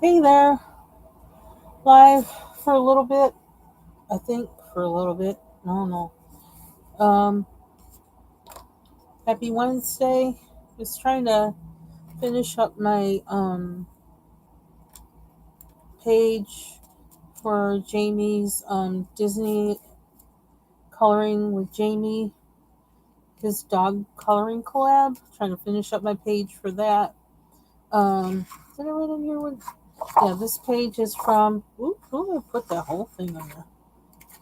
Hey there, live for a little bit. I think for a little bit. I don't know. Um, Happy Wednesday. Just trying to finish up my page for Jamie's Disney coloring with Jamie, his dog coloring collab. Trying to finish up my page for that. Did I write in here? Yeah, this page is from. Who I put that whole thing on there?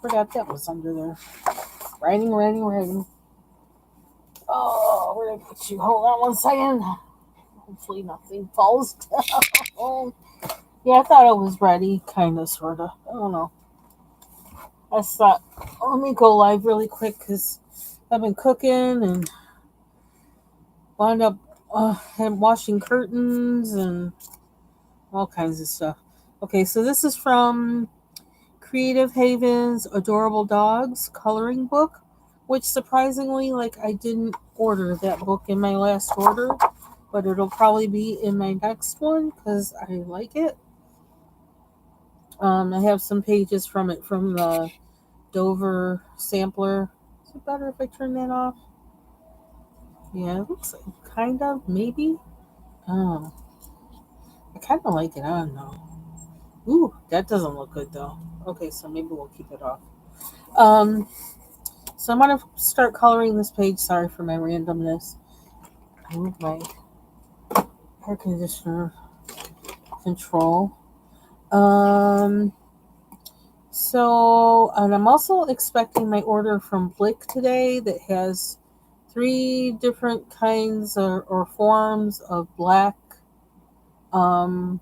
Forgot that was under there. Writing. Oh, where did I put you? Hold on one second. Hopefully nothing falls down. Yeah, I thought I was ready, kind of, sort of. I don't know. I just thought, let me go live really quick because I've been cooking and wound up and washing curtains and all kinds of stuff. Okay, so this is from Creative Haven's Adorable Dogs coloring book, which surprisingly, like, I didn't order that book in my last order, but it'll probably be in my next one because I like it. I have some pages from it from the Dover sampler. Is it better if I turn that off? Yeah, it looks like kind of, maybe. Oh, I kind of like it on though. Ooh, that doesn't look good though. Okay, so maybe we'll keep it off. Um, so I'm gonna start coloring this page. Sorry for my randomness. I move my air conditioner control. Um, and I'm also expecting my order from Blick today that has three different kinds or forms of black um,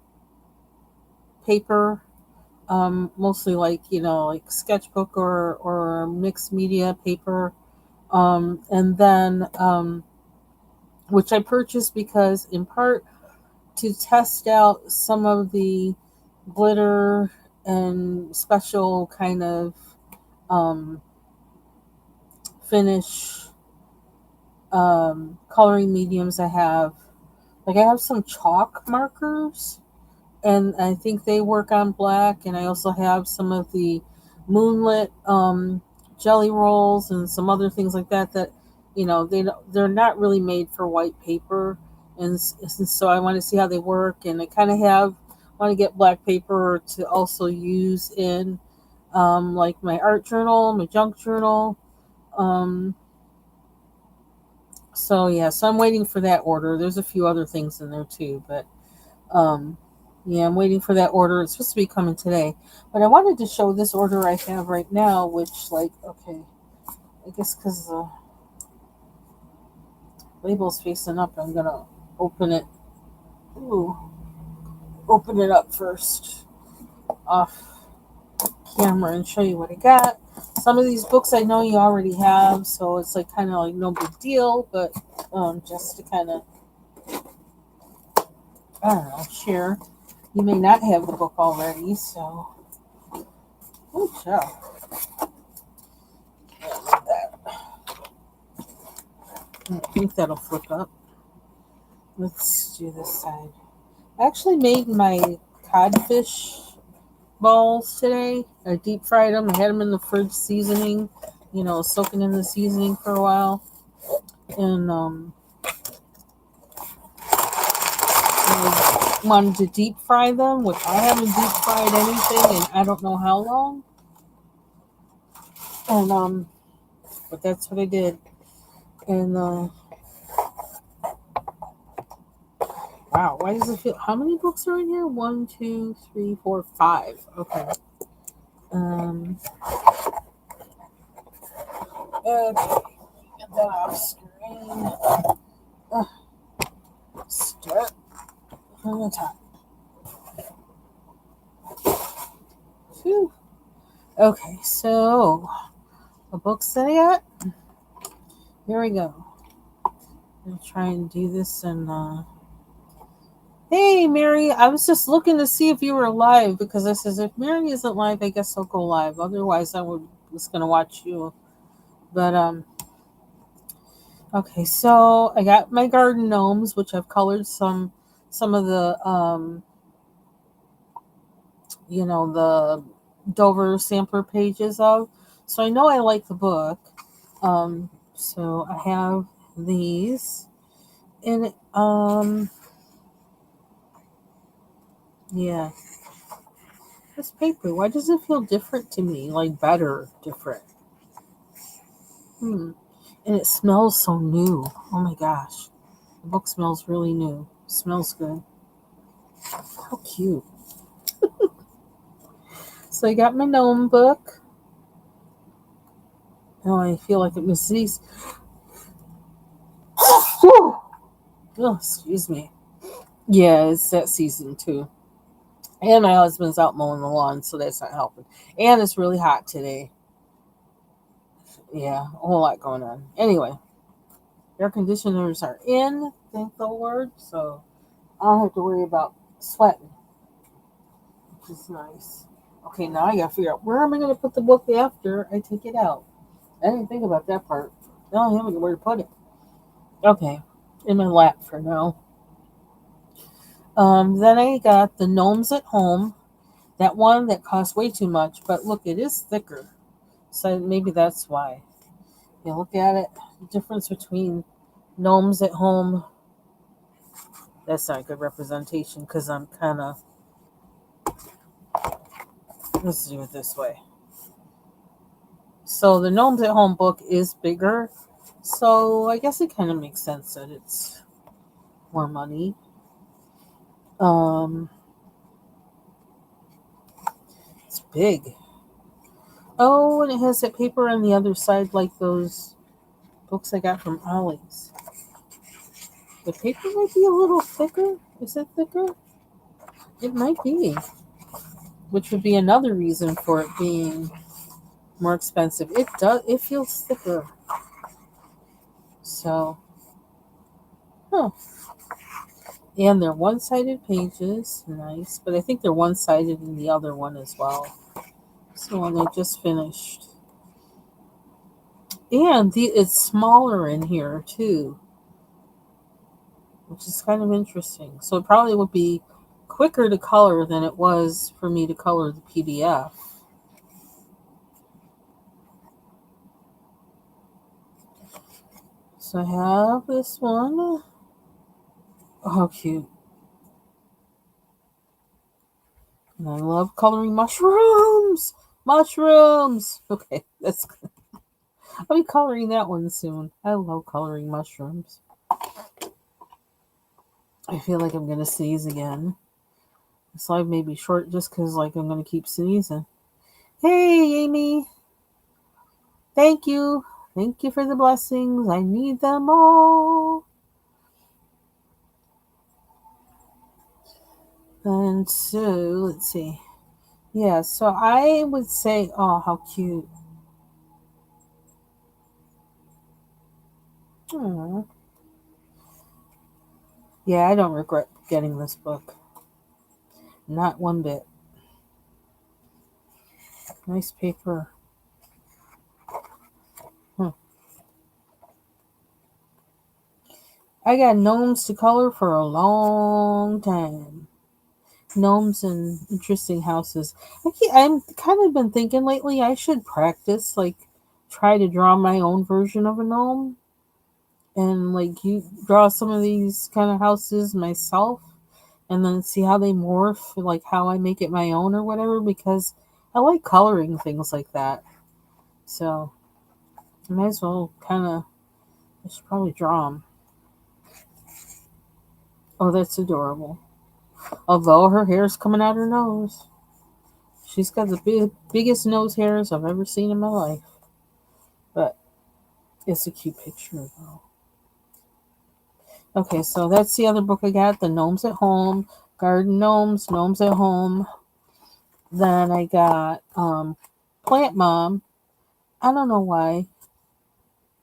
paper, mostly like, like sketchbook or mixed media paper. And then, which I purchased because in part to test out some of the glitter and special kind of um, finish coloring mediums I have. Like I have some chalk markers, and I think they work on black. And I also have some of the moonlit jelly rolls and some other things like that. That they're not really made for white paper, and so I want to see how they work. And I kind of want to get black paper to also use in like my art journal, my junk journal. Um, so yeah, so I'm waiting for that order. There's a few other things in there too, but um, yeah, I'm waiting for that order. It's supposed to be coming today, but I wanted to show this order I have right now, which like okay, I guess because the label's facing up, I'm gonna open it. Ooh, open it up first off camera and show you what I got. Some of these books I know you already have, so it's like kind of like no big deal, but just to kind of I don't know share. You may not have the book already, so oh, child. I think that'll flip up. Let's do this side. I actually made my codfish balls today. I deep fried them. I had them in the fridge seasoning, soaking in the seasoning for a while. And I wanted to deep fry them, which I haven't deep fried anything in I don't know how long. And but that's what I did. And wow, why does it feel? How many books are in here? One, two, three, four, five. Okay. Um. Okay. Get that off screen. Uh, Start from the top. Phew. Okay, so the books that I got. Here we go. I'm gonna try and do this and hey Mary, I was just looking to see if you were live because I says if Mary isn't live, I guess I'll go live. Otherwise was gonna watch you. But okay, so I got my garden gnomes, which I've colored some of the the Dover sampler pages of. So I know I like the book. So I have these. And yeah, this paper. Why does it feel different to me? Like better, different. Hmm. And it smells so new. Oh my gosh, the book smells really new. Smells good. How cute. So I got my gnome book. Oh, I feel like it was these. Oh, excuse me. Yeah, it's that season too. And my husband's out mowing the lawn, so that's not helping. And it's really hot today. Yeah, a whole lot going on. Anyway, air conditioners are in, thank the Lord. So I don't have to worry about sweating, which is nice. Okay, now I gotta figure out where am I gonna put the book after I take it out. I didn't think about that part. Now I haven't where to put it. Okay, in my lap for now. Then I got the Gnomes at Home. That one that costs way too much, but look, it is thicker. So maybe that's why. You look at it, the difference between Gnomes at Home. That's not a good representation because I'm kind of. Let's do it this way. So the Gnomes at Home book is bigger. So I guess it kind of makes sense that it's more money. Um, it's big. Oh, and it has that paper on the other side, like those books I got from Ollie's. The paper might be a little thicker. Is it thicker? It might be, which would be another reason for it being more expensive. It does. It feels thicker. So, huh. And they're one-sided pages, nice. But I think they're one-sided in the other one as well. So one I just finished. And it's smaller in here too, which is kind of interesting. So it probably would be quicker to color than it was for me to color the PDF. So I have this one. Oh, how cute. And I love coloring mushrooms. Mushrooms. Okay, that's good. I'll be coloring that one soon. I love coloring mushrooms. I feel like I'm gonna sneeze again. This live may be short just because like I'm gonna keep sneezing. Hey Amy. Thank you. Thank you for the blessings. I need them all. And so let's see. Yeah, so I would say, oh, how cute. Aww. Yeah, I don't regret getting this book. Not one bit. Nice paper. Hmm. I got gnomes to color for a long time. Gnomes and interesting houses. I'm kind of been thinking lately I should practice, like, try to draw my own version of a gnome and, like, you draw some of these kind of houses myself and then see how they morph, like, how I make it my own or whatever, because I like coloring things like that. So, I might as well I should probably draw them. Oh, that's adorable. Although her hair's coming out her nose. She's got the biggest nose hairs I've ever seen in my life. But it's a cute picture, though. Okay, so that's the other book I got, The Gnomes at Home, Garden Gnomes, Gnomes at Home. Then I got Plant Mom. I don't know why,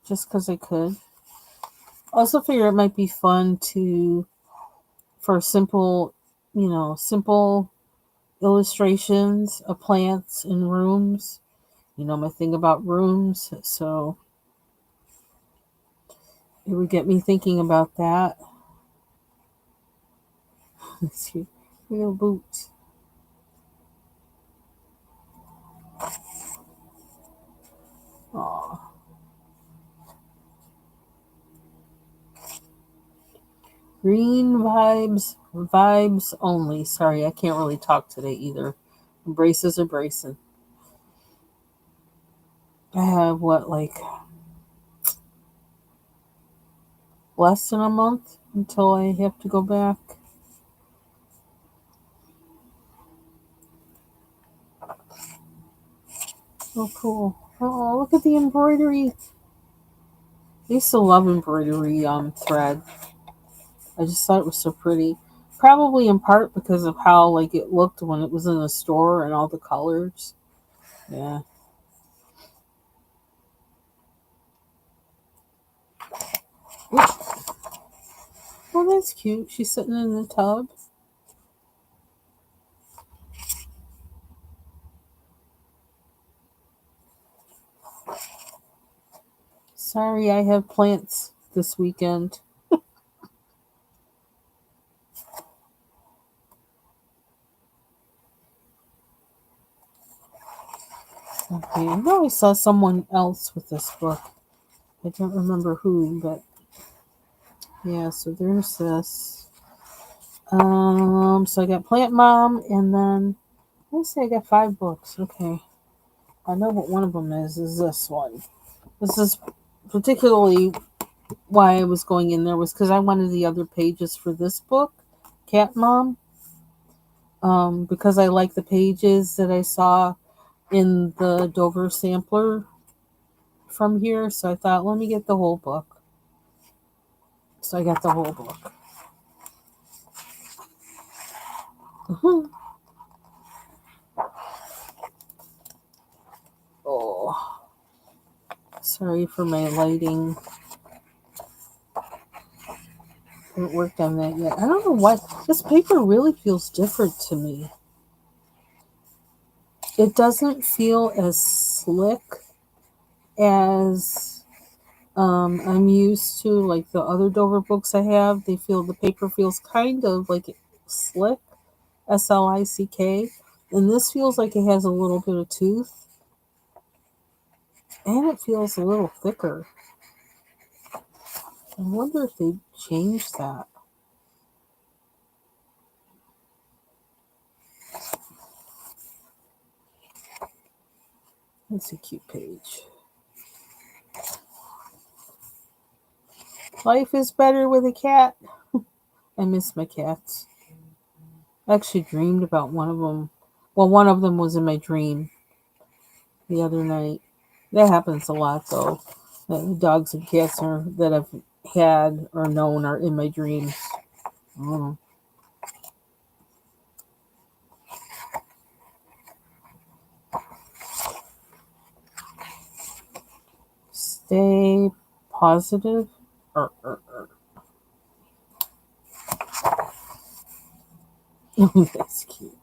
just because I could. Also figure it might be fun for simple illustrations of plants in rooms. You know my thing about rooms, so it would get me thinking about that. Let's see, real boots. Green vibes only. Sorry, I can't really talk today either. Braces are bracing. I have what, like less than a month until I have to go back. Oh, cool. Oh, look at the embroidery. I used to love embroidery thread. I just thought it was so pretty. Probably in part because of how like it looked when it was in the store and all the colors. Yeah. Oh, that's cute. She's sitting in the tub. Sorry, I have plants this weekend. Okay, I know I saw someone else with this book. I don't remember who, but yeah, so there's this. So I got Plant Mom, and then let's say I got 5 books. Okay, I know what one of them is. Is this one? This is particularly why I was going in there was because I wanted the other pages for this book, Cat Mom. Because I like the pages that I saw in the Dover sampler from here, so I thought, let me get the whole book. So I got the whole book. Oh, sorry for my lighting. Haven't worked on that yet. I don't know why this paper really feels different to me. It doesn't feel as slick as I'm used to, like the other Dover books I have. The paper feels kind of like slick, SLICK, and this feels like it has a little bit of tooth, and it feels a little thicker. I wonder if they changed that. That's a cute page. Life is better with a cat. I miss my cats. I actually dreamed about one of them. Well, one of them was in my dream the other night. That happens a lot, though. The dogs and cats that I've had or known are in my dreams. Mm. Stay positive. That's cute.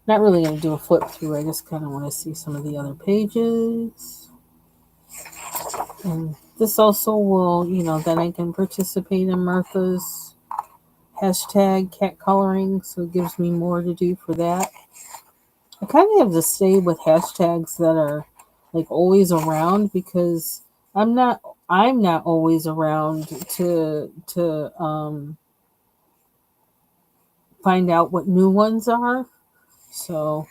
Not really going to do a flip through. I just kind of want to see some of the other pages. And this also will, then I can participate in Martha's hashtag cat coloring, so it gives me more to do for that. I kind of have to stay with hashtags that are like always around because I'm not always around to find out what new ones are. So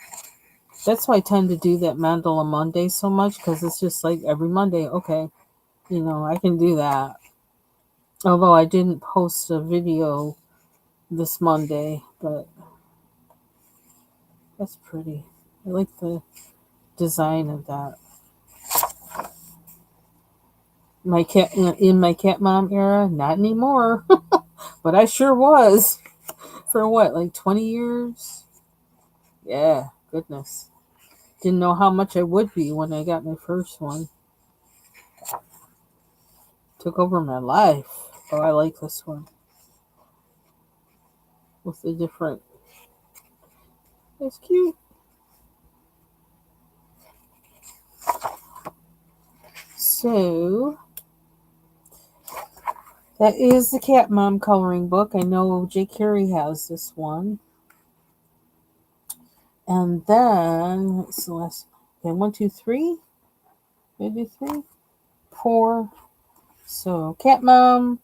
that's why I tend to do that Mandala Monday so much because it's just like every Monday, okay, I can do that. Although I didn't post a video this Monday, but that's pretty. I like the design of that. My cat in my cat mom era, not anymore, but I sure was for what, like 20 years. Yeah, goodness. Didn't know how much I would be when I got my first one. Took over my life. Oh, I like this one with the different. It's cute. So that is the Cat Mom coloring book. I know J. Carey has this one. And then what's the last? Okay, 1, 2, 3, maybe 3, 4. So, Cat Mom,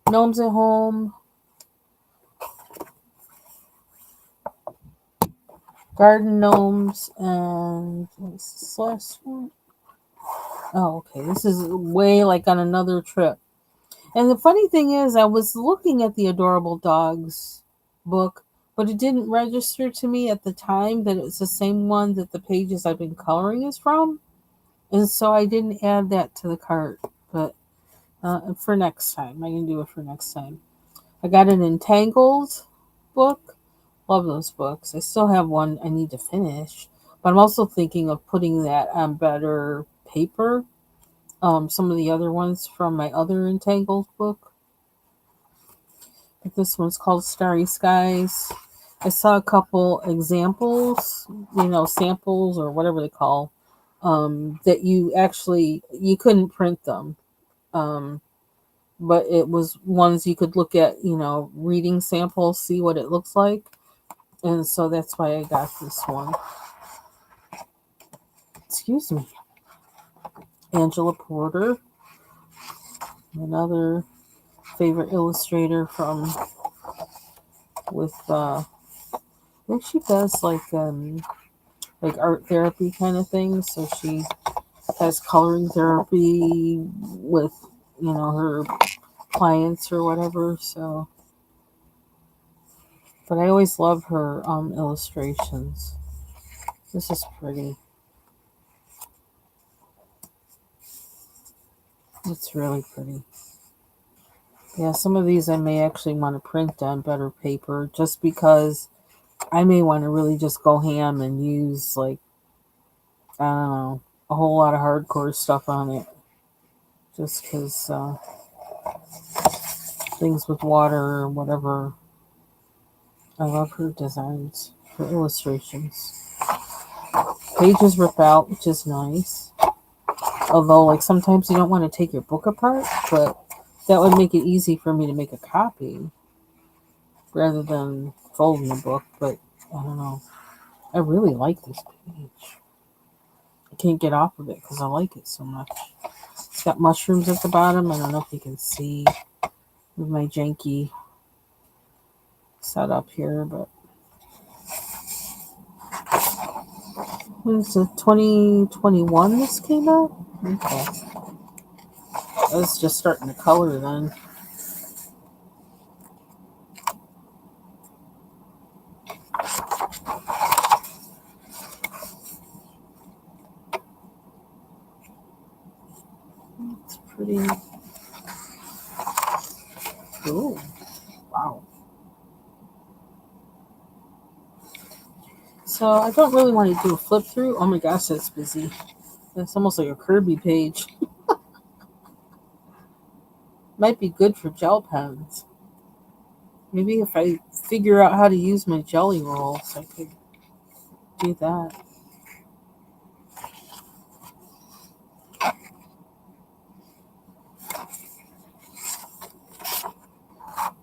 Gnomes at Home, Garden Gnomes, and what's this last one? Oh, okay. This is way like on another trip. And the funny thing is, I was looking at the Adorable Dogs book, but it didn't register to me at the time that it's the same one that the pages I've been coloring is from. And so I didn't add that to the cart. But for next time, I can do it for next time. I got an Entangled book. Love those books. I still have one I need to finish. But I'm also thinking of putting that on better paper. Some of the other ones from my other Entangled book. But this one's called Starry Skies. I saw a couple examples, samples or whatever they call, that you couldn't print them. Um, but it was ones you could look at, reading samples, see what it looks like. And so that's why I got this one. Excuse me. Angela Porter, another favorite illustrator from with I think she does like art therapy kind of things. So she has coloring therapy with her clients or whatever. So, but I always love her illustrations. This is pretty. It's really pretty. Yeah, some of these I may actually want to print on better paper just because I may want to really just go ham and use, like, I don't know, a whole lot of hardcore stuff on it. Just because things with water or whatever. I love her designs, her illustrations. Pages rip out, which is nice. Although, like, sometimes you don't want to take your book apart, but that would make it easy for me to make a copy rather than folding the book. But I don't know. I really like this page. I can't get off of it because I like it so much. It's got mushrooms at the bottom. I don't know if you can see with my janky setup here, but when's the 2021 this came out? Okay. I was just starting to color then. It's pretty. Ooh, wow. So I don't really want to do a flip through. Oh my gosh, that's busy. That's almost like a Kirby page. Might be good for gel pens. Maybe if I figure out how to use my jelly rolls, I could do that.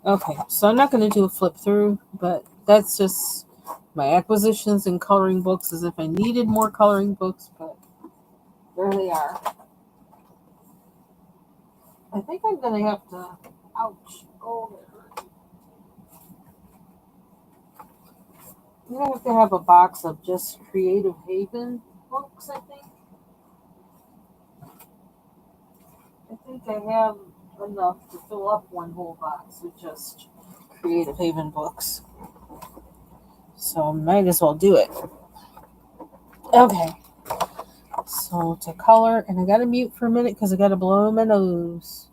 Okay, so I'm not going to do a flip through, but that's just my acquisitions and coloring books as if I needed more coloring books, but there they are. I think I'm going to have to. Ouch. Oh, that hurt. I'm going to have to have a box of just Creative Haven books, I think. I think I have enough to fill up one whole box with just Creative Haven books. So might as well do it. Okay. So to color, and I gotta mute for a minute because I gotta blow my nose.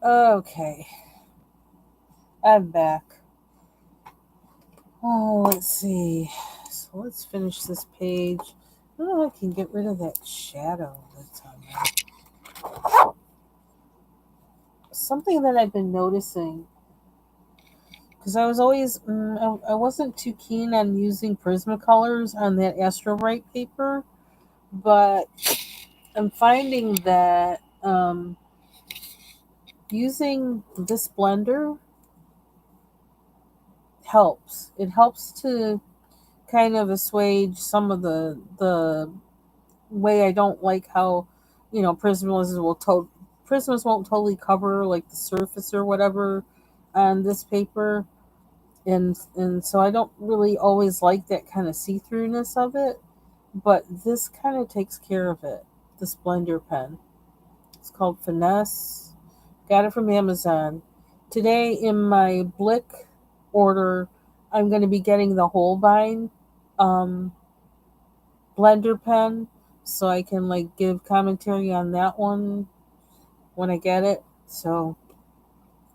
Okay, I'm back. Oh, let's see. So let's finish this page. I don't know if I can get rid of that shadow that's on there. Something that I've been noticing, because I was always, I wasn't too keen on using Prismacolors on that Astrobrite paper, but I'm finding that using this blender helps. It helps to kind of assuage some of the way I don't like how, Prismas won't totally cover like the surface or whatever on this paper, and so I don't really always like that kind of see throughness of it. But this kind of takes care of it. This blender pen. It's called Finesse. Got it from Amazon. Today in my Blick order, I'm going to be getting the Holbein um, blender pen, so I can like give commentary on that one when I get it. So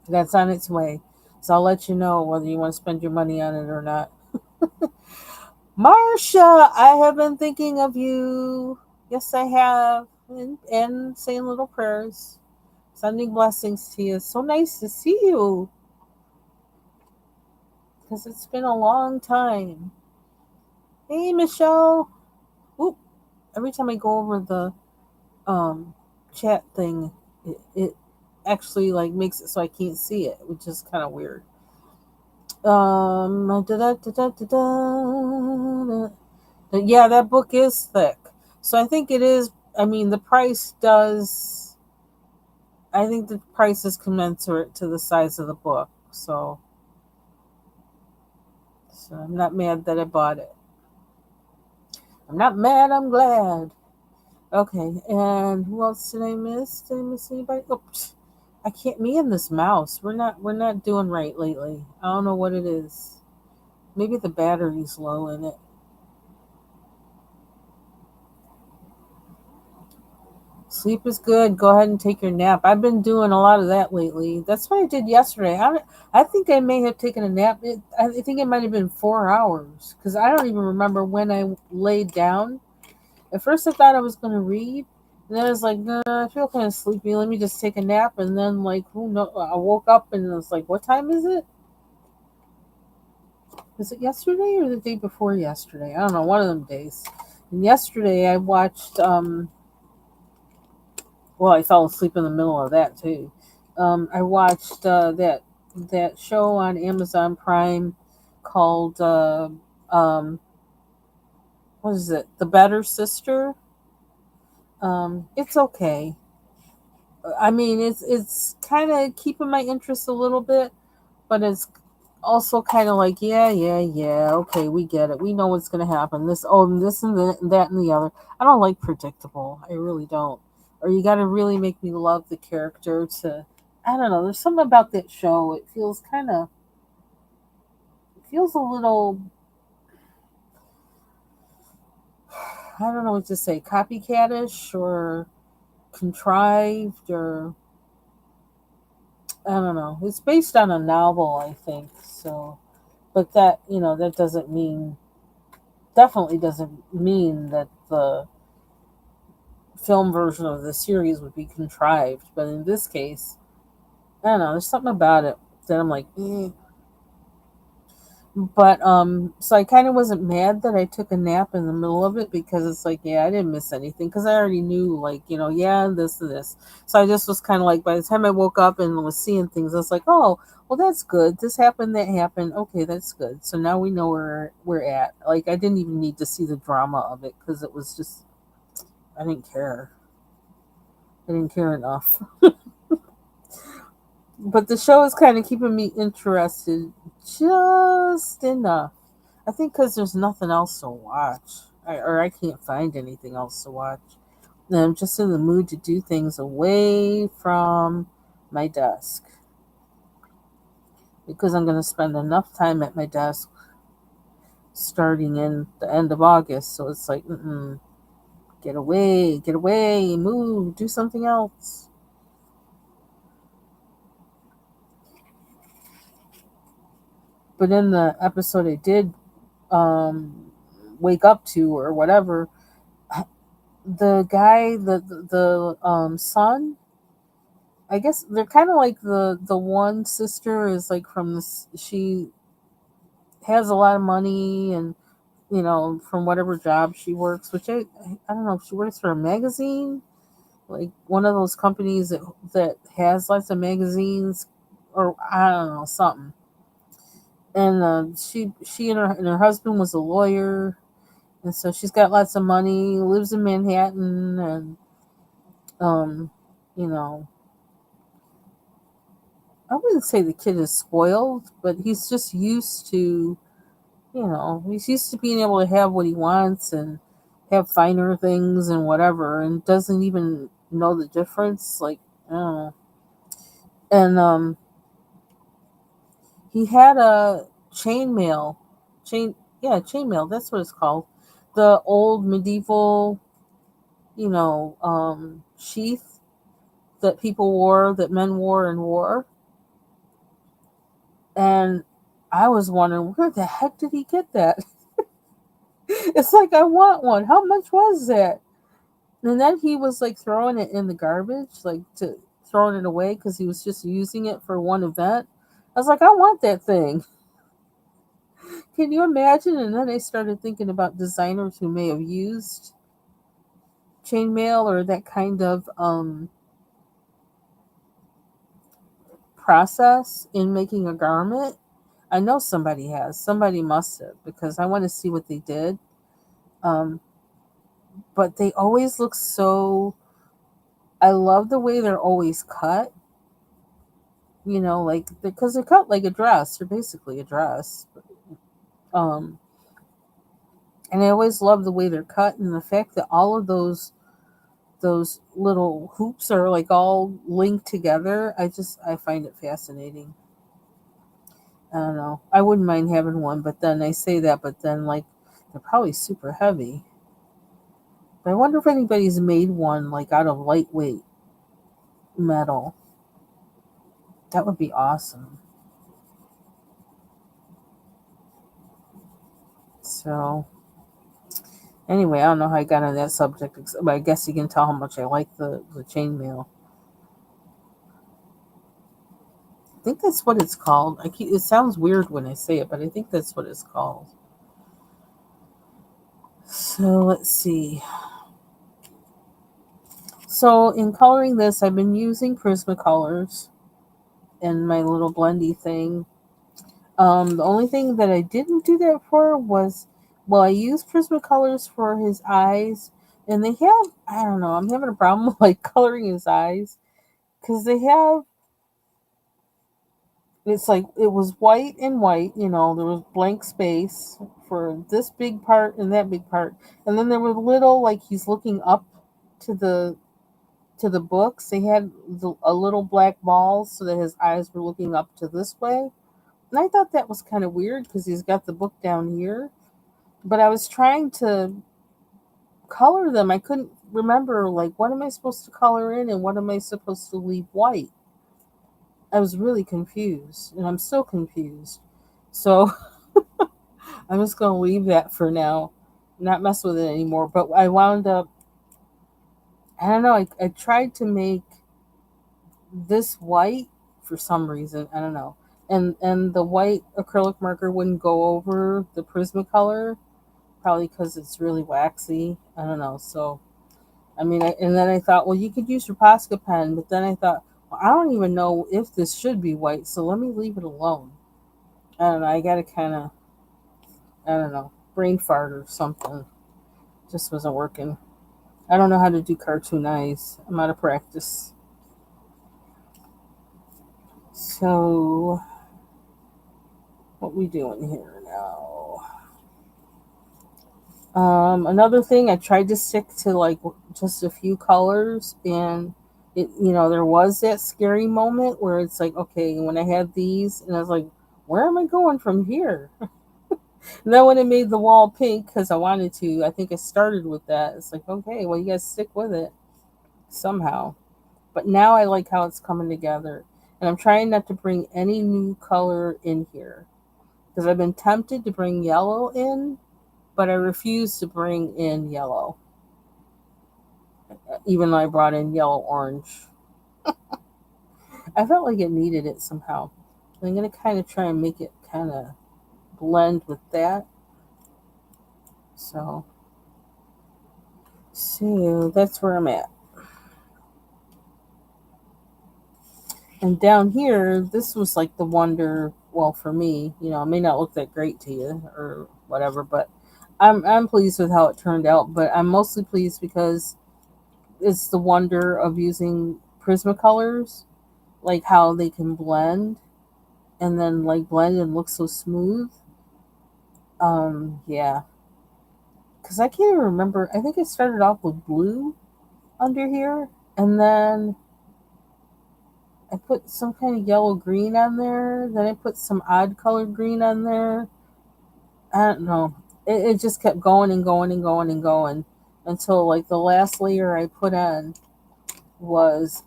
that's on its way. So I'll let you know whether you want to spend your money on it or not. Marcia, I have been thinking of you. Yes, I have. And saying little prayers. Sending blessings to you. So nice to see you. Because it's been a long time. Hey, Michelle. Oop. Every time I go over the um, chat thing, it actually like makes it so I can't see it, which is kind of weird. Yeah, that book is thick. So I think it is. I mean, the price does. I think the price is commensurate to the size of the book. So I'm not mad that I bought it. I'm not mad. I'm glad. Okay, and who else did I miss? Did I miss anybody? Oh, I can't. Me and this mouse. We're not doing right lately. I don't know what it is. Maybe the battery's low in it. Sleep is good. Go ahead and take your nap. I've been doing a lot of that lately. That's what I did yesterday. I think I may have taken a nap. I think it might have been 4 hours because I don't even remember when I laid down. At first, I thought I was going to read. And then I was like, nah, I feel kind of sleepy. Let me just take a nap. And then, like, who knows? I woke up and I was like, what time is it? Was it yesterday or the day before yesterday? I don't know. One of them days. And yesterday, I watched well, I fell asleep in the middle of that too. I watched that show on Amazon Prime called what is it? The Better Sister. It's okay. I mean, it's kind of keeping my interest a little bit, but it's also kind of like, yeah, yeah, yeah, okay, we get it. We know what's going to happen. This and that and the other. I don't like predictable. I really don't. Or you got to really make me love the character to. I don't know. There's something about that show. It feels it feels a little. I don't know what to say. Copycatish or contrived or I don't know. It's based on a novel, I think. So, but that doesn't mean definitely doesn't mean that the film version of the series would be contrived. But in this case, I don't know. There's something about it that I'm like, eh. But so I kind of wasn't mad that I took a nap in the middle of it because it's like, yeah, I didn't miss anything because I already knew, like, yeah, this and this. So I just was kind of like, by the time I woke up and was seeing things, I was like, oh, well, that's good. This happened, that happened. Okay, that's good. So now we know where we're at. Like, I didn't even need to see the drama of it because it was just, I didn't care. I didn't care enough. But the show is kind of keeping me interested just enough. I think because there's nothing else to watch, or I can't find anything else to watch. And I'm just in the mood to do things away from my desk because I'm going to spend enough time at my desk starting in the end of August. So it's like, get away, move, do something else. But in the episode I did wake up to or whatever, the guy, the son, I guess they're kind of like the one sister is like from this. She has a lot of money and from whatever job she works, which I don't know if she works for a magazine, like one of those companies that has lots of magazines, or I don't know something. And she and her husband was a lawyer, and so she's got lots of money, lives in Manhattan, and um, you know, I wouldn't say the kid is spoiled, but he's just used to, he's used to being able to have what he wants and have finer things and whatever, and doesn't even know the difference. Like, I don't know. And he had a chainmail, chain, yeah, chainmail. That's what it's called. The old medieval, sheath that people wore, that men wore in war. And I was wondering, where the heck did he get that? It's like, I want one. How much was that? And then he was like throwing it in the garbage, like to throwing it away because he was just using it for one event. I was like, I want that thing. Can you imagine? And then I started thinking about designers who may have used chainmail or that kind of process in making a garment. I know somebody has. Somebody must have because I want to see what they did. Um, but they always look so. I love the way they're always cut. Like because they're cut like a dress. They're basically a dress. Um, and I always love the way they're cut and the fact that all of those little hoops are like all linked together. I find it fascinating. I don't know. I wouldn't mind having one, but then I say that, but then like they're probably super heavy. But I wonder if anybody's made one like out of lightweight metal. That would be awesome. So anyway, I don't know how I got on that subject, but I guess you can tell how much I like the chainmail. I think that's what it's called. It sounds weird when I say it, but I think that's what it's called. So let's see. So in coloring this, I've been using Prismacolors and my little blendy thing. The only thing that I didn't do that for was, well, I used Prismacolors for his eyes, and they have, I don't know, I'm having a problem like coloring his eyes because they have, it's like it was white and white, there was blank space for this big part and that big part, and then there were little like he's looking up to the books. They had a little black balls so that his eyes were looking up to this way. And I thought that was kind of weird because he's got the book down here. But I was trying to color them. I couldn't remember, like, what am I supposed to color in and what am I supposed to leave white? I was really confused, and I'm still confused. So I'm just going to leave that for now, not mess with it anymore. But I wound up, I don't know, I tried to make this white for some reason. I don't know. And the white acrylic marker wouldn't go over the Prismacolor, probably because it's really waxy. I don't know. So I mean, and then I thought, well, you could use your Posca pen, but then I thought, well, I don't even know if this should be white, so let me leave it alone. I don't know. I gotta kind of, I don't know, brain fart or something. Just wasn't working. I don't know how to do cartoon eyes. I'm out of practice. So what we doing here now? Another thing, I tried to stick to like just a few colors, and there was that scary moment where it's like, okay, when I had these, and I was like, where am I going from here? And then when I made the wall pink because I wanted to, I think I started with that. It's like, okay, well, you guys stick with it somehow. But now I like how it's coming together, and I'm trying not to bring any new color in here. because I've been tempted to bring yellow in, but I refuse to bring in yellow, even though I brought in yellow orange. I felt like it needed it somehow. I'm going to kind of try and make it kind of blend with that. So that's where I'm at. And down here, this was like the wonder. Well, for me, it may not look that great to you or whatever, but I'm pleased with how it turned out. But I'm mostly pleased because it's the wonder of using Prismacolors, like how they can blend and then like blend and look so smooth. Yeah, because I can't even remember. I think I started off with blue under here, and then I put some kind of yellow green on there. Then I put some odd colored green on there. I don't know. It just kept going and going and going and going until like the last layer I put on was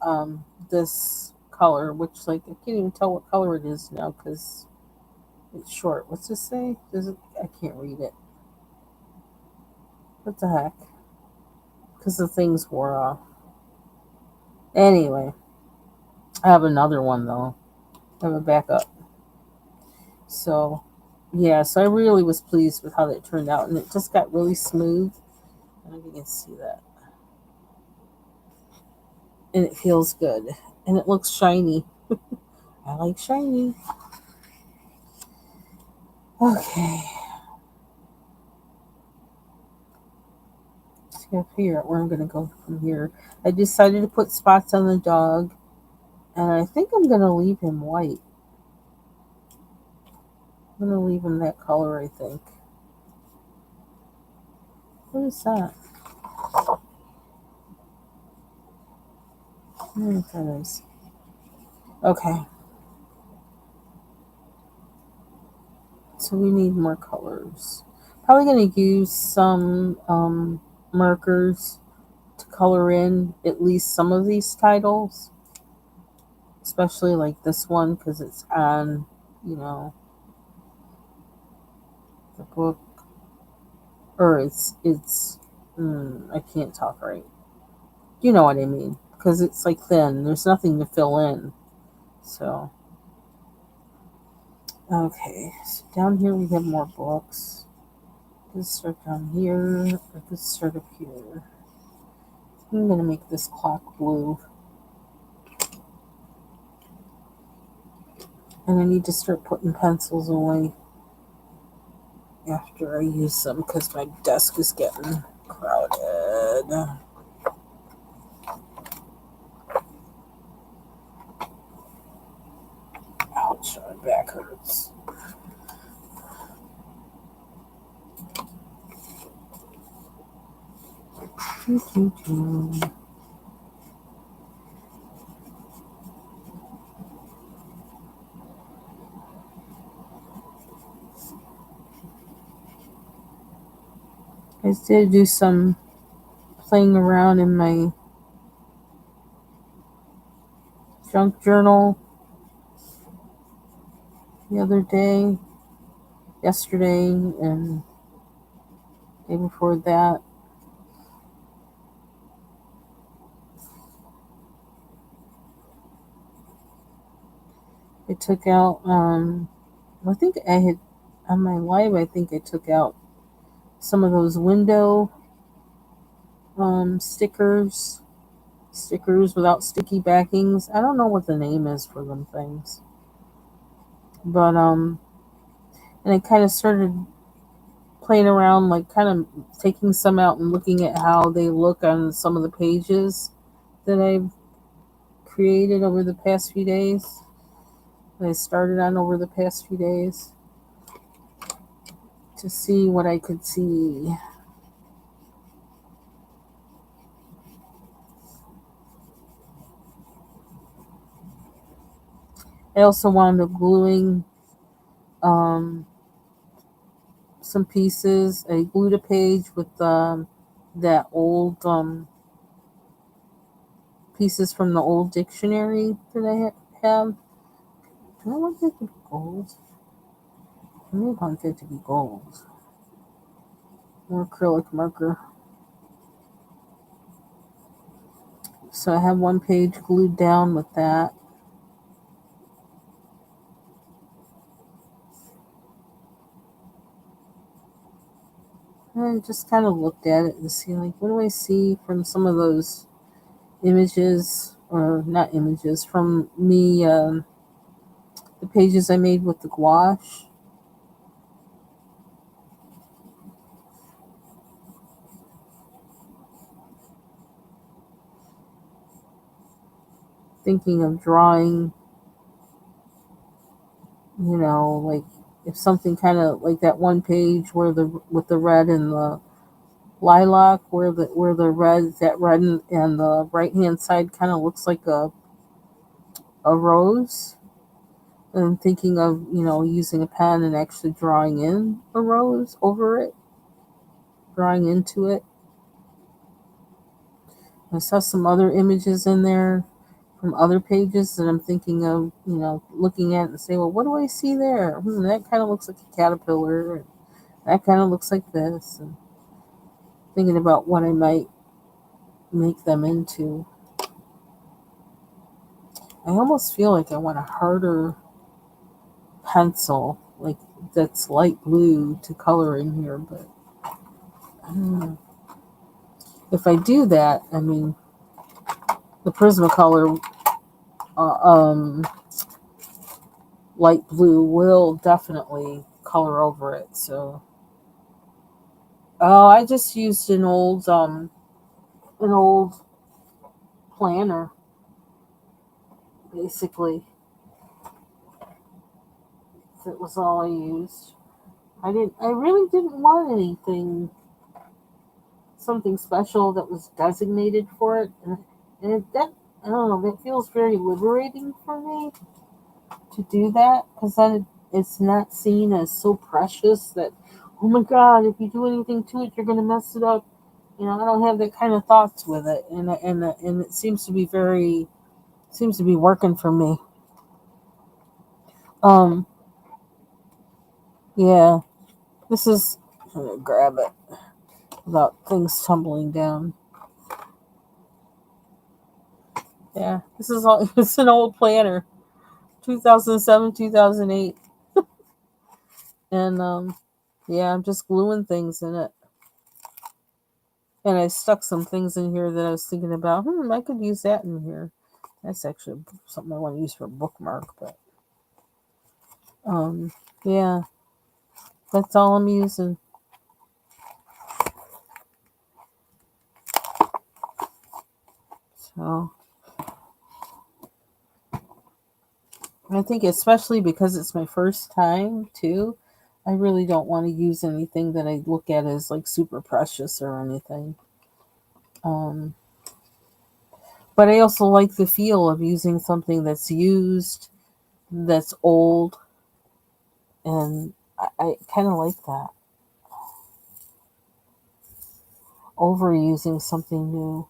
this color, which like I can't even tell what color it is now because it's short. What's this say? Does it? I can't read it. What the heck? Because the things wore off. Anyway, I have another one though. I have a backup. So, yeah, so I really was pleased with how that turned out, and it just got really smooth. I don't know if you can see that. And it feels good, and it looks shiny. I like shiny. Okay, let's figure out where I'm going to go from here. I decided to put spots on the dog, and I think I'm going to leave him white. I'm going to leave him that color, I think. What is that? I don't know what that is. Okay. So we need more colors. Probably going to use some markers to color in at least some of these titles, especially like this one because it's on, the book, or I can't talk right. You know what I mean? Because it's like thin. There's nothing to fill in. So, okay. So down here we have more books. Let's start down here. Let's start up here. I'm going to make this clock blue. And I need to start putting pencils away after I use them because my desk is getting crowded. Ouch, my back hurts. I did do some playing around in my junk journal the other day, yesterday, and day before that. I took out, I think I had, on my live, I think I took out some of those window stickers without sticky backings. I don't know what the name is for them things. But, and I kind of started playing around, like kind of taking some out and looking at how they look on some of the pages that I've created over the past few days. That I started on over the past few days to see what I could see. I also wound up gluing some pieces. I glued a page with that old pieces from the old dictionary that I have. Do I want that to be gold? I want it to be gold. More acrylic marker. So I have one page glued down with that. And I just kind of looked at it and see, like, what do I see from some of those images, or not images, from me, the pages I made with the gouache. Thinking of drawing, like if something kind of like that one page where the with the red and the lilac, where the red, that red and the right hand side kind of looks like a rose. And I'm thinking of, using a pen and actually drawing in a rose over it, drawing into it. I saw some other images in there from other pages that I'm thinking of, looking at and say, well, what do I see there? That kind of looks like a caterpillar. And that kind of looks like this. And thinking about what I might make them into. I almost feel like I want a harder pencil, like that's light blue to color in here, but I don't know. If I do that, I mean, the Prismacolor light blue will definitely color over it. So, oh, I just used an old planner, basically. That was all I used. I really didn't want something special that was designated for it, that, I don't know, that feels very liberating for me to do that, because then it's not seen as so precious that, oh my god, if you do anything to it, you're gonna mess it up. I don't have that kind of thoughts with it, and it seems to be working for me. Um, yeah, this is. I'm gonna grab it without things tumbling down. Yeah, this is all. It's an old planner, 2007, 2008, and yeah, I'm just gluing things in it. And I stuck some things in here that I was thinking about. I could use that in here. That's actually something I want to use for a bookmark, but um, yeah, that's all I'm using. So I think, especially because it's my first time too, I really don't want to use anything that I look at as like super precious or anything. Um, but I also like the feel of using something that's used, that's old, and I kind of like that over using something new.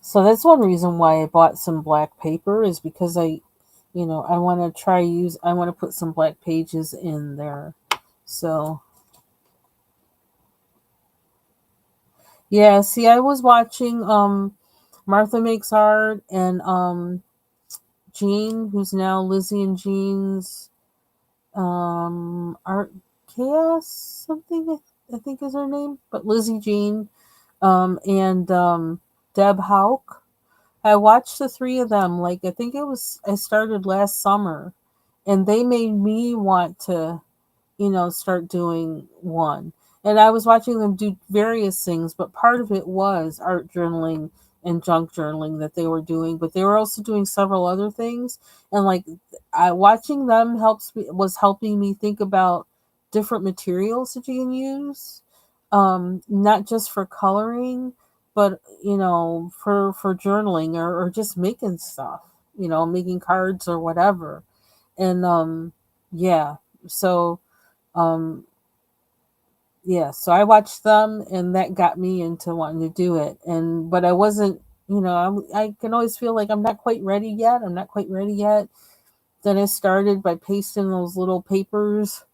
So that's one reason why I bought some black paper, is because I want to I want to put some black pages in there. So, yeah, see, I was watching Martha Makes Art, and Jean, who's now Lizzie and Jean's Art Chaos, something I think is her name, but Lizzie Jean, and Deb Hauk. I watched the three of them, like, I started last summer, and they made me want to, start doing one. And I was watching them do various things, but part of it was art journaling and junk journaling that they were doing, but they were also doing several other things. And like, watching them was helping me think about different materials that you can use, not just for coloring, but for journaling, or just making stuff, making cards or whatever. And yeah, so um, yeah, so I watched them, and that got me into wanting to do it. But I wasn't I can always feel like I'm not quite ready yet. I'm not quite ready yet. Then I started by pasting those little papers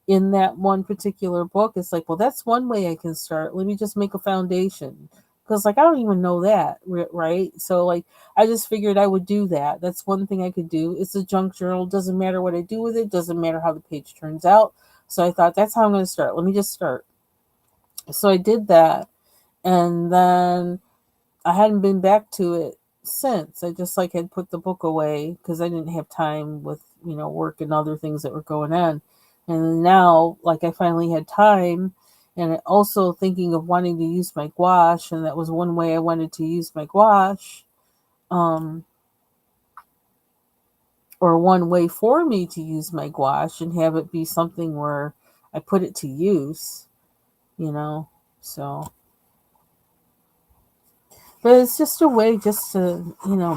in that one particular book. It's like, well, that's one way I can start. Let me just make a foundation. Because, like, I don't even know that, right? So, like, I just figured I would do that. That's one thing I could do. It's a junk journal. Doesn't matter what I do with it. Doesn't matter how the page turns out. So I thought, that's how I'm going to start. Let me just start. So I did that. And then I hadn't been back to it since. I just like had put the book away because I didn't have time with work and other things that were going on. And now, like, I finally had time, and also thinking of wanting to use my gouache, and that was one way I wanted to use my gouache, um, or one way for me to use my gouache and have it be something where I put it to use, you know. So, but it's just a way just to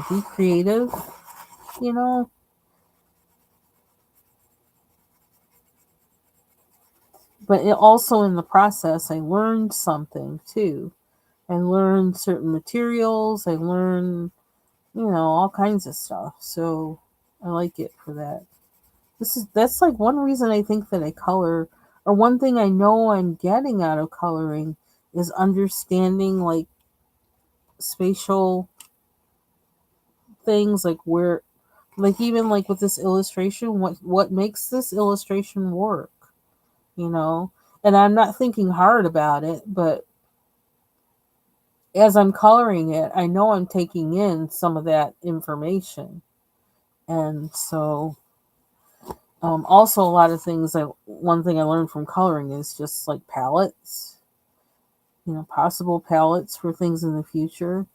be creative, you know. But also in the process, I learned something too. I learned certain materials. I learned, all kinds of stuff. So I like it for that. That's like one reason I think that I color, or one thing I know I'm getting out of coloring is understanding like spatial things, like where, like even like with this illustration, what makes this illustration work, you know? And I'm not thinking hard about it, but as I'm coloring it, I know I'm taking in some of that information. And so, also a lot of things. One thing I learned from coloring is just like palettes, possible palettes for things in the future.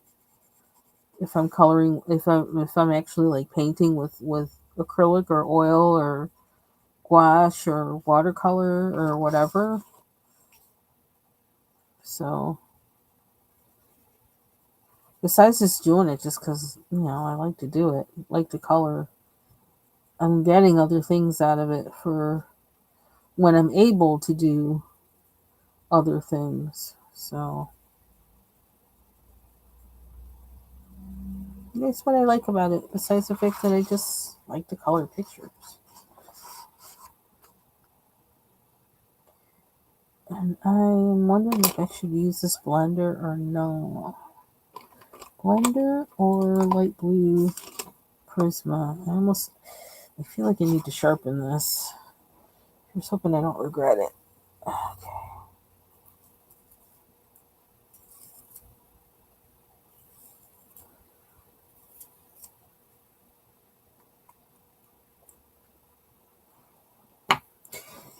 If I'm coloring, if I'm actually like painting with acrylic or oil or gouache or watercolor or whatever. So, besides just doing it just because I like to do it, like to color, I'm getting other things out of it for when I'm able to do other things. So that's what I like about it, besides the fact that I just like to color pictures. And I'm wondering if I should use this blender or no. Blender or light blue Prisma. I feel like I need to sharpen this. I'm just hoping I don't regret it. Okay.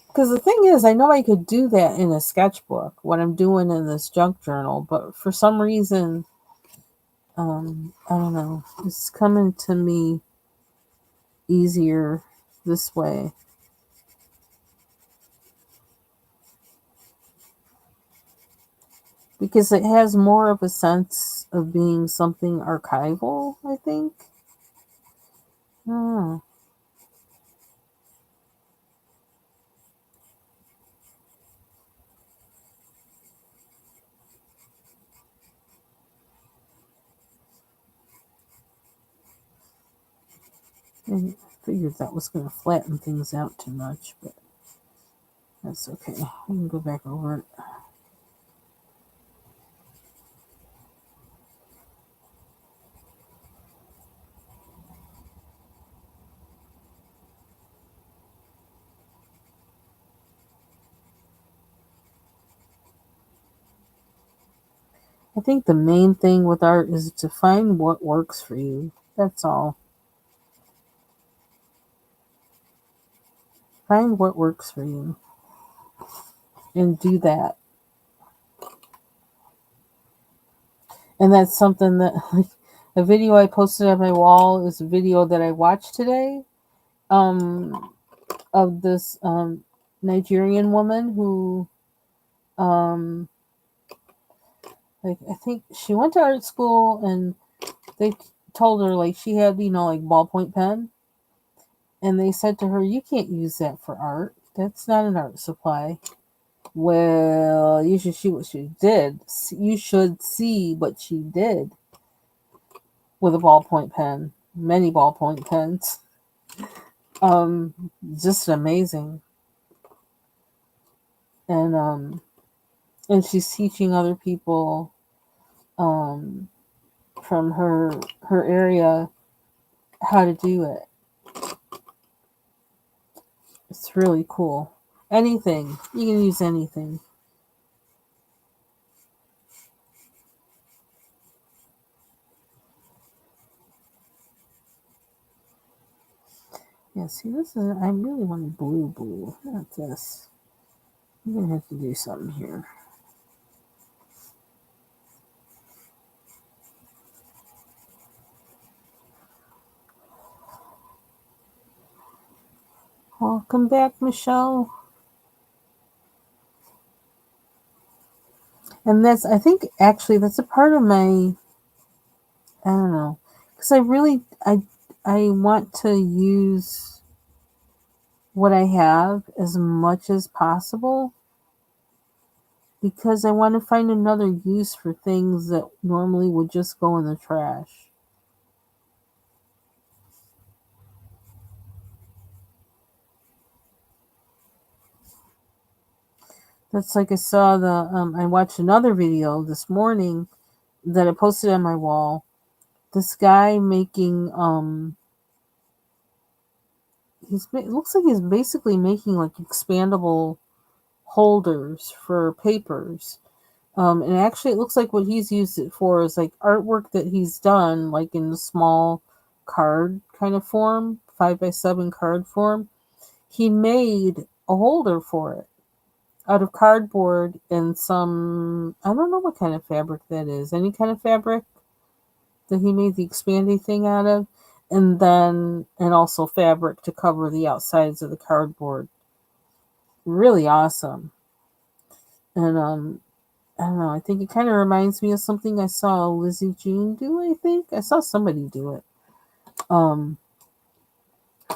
Because the thing is, I know I could do that in a sketchbook, what I'm doing in this junk journal, but for some reason, I don't know, it's coming to me easier this way. Because it has more of a sense of being something archival, I think. Oh, I figured that was going to flatten things out too much, but that's okay. We can go back over it. I think the main thing with art is to find what works for you. That's all. Find what works for you and do that. And that's something that, like, a video I posted on my wall is a video that I watched today, um, of this Nigerian woman who, um, like, I think she went to art school, and they told her like she had like ballpoint pen, and they said to her, "You can't use that for art. That's not an art supply." Well, you should see what she did. You should see what she did. with a ballpoint pen, many ballpoint pens. Um, just amazing. And she's teaching other people um, from her area how to do it. It's really cool. Anything. You can use anything. Yeah, see, this is, I really want blue, not this. I'm gonna have to do something here. Welcome back, Michelle. And that's, I think, actually, that's a part of my, I don't know, because I want to use what I have as much as possible because I want to find another use for things that normally would just go in the trash. That's like I watched another video this morning that I posted on my wall. This guy making it looks like he's basically making like expandable holders for papers. And actually, it looks like what he's used it for is like artwork that he's done, like in the small card kind of form, 5x7 card form. He made a holder for it out of cardboard and some, I don't know what kind of fabric that is, any kind of fabric that he made the expandy thing out of, and also fabric to cover the outsides of the cardboard. Really awesome. And I don't know. I think it kind of reminds me of something I saw Lizzie Jean do. I think I saw somebody do it. Um,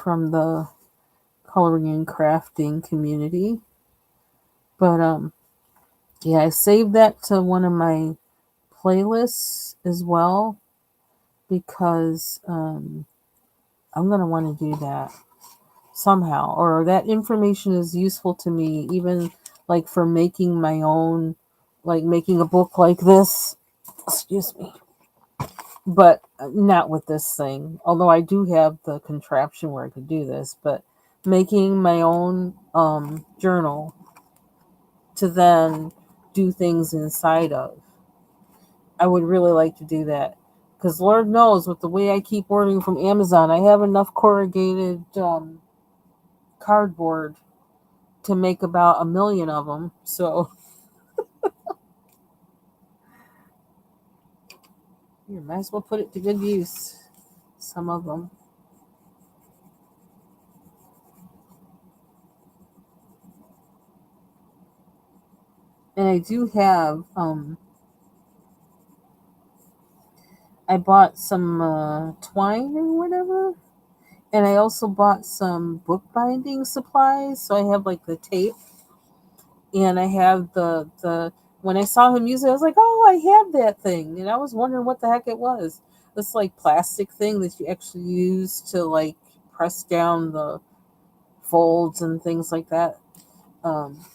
from the coloring and crafting community. But yeah, I saved that to one of my playlists as well because I'm gonna want to do that somehow, or that information is useful to me, even like for making my own, like making a book like this. Excuse me. But not with this thing. Although I do have the contraption where I could do this, but making my own journal to then do things inside of. I would really like to do that because Lord knows, with the way I keep ordering from Amazon, I have enough corrugated cardboard to make about 1,000,000 of them. So you might as well put it to good use. Some of them. And I do have I bought some twine or whatever, and I also bought some bookbinding supplies. So I have like the tape, and I have the. When I saw him use it, I was like, "Oh, I have that thing," and I was wondering what the heck it was. This like plastic thing that you actually use to like press down the folds and things like that. Um,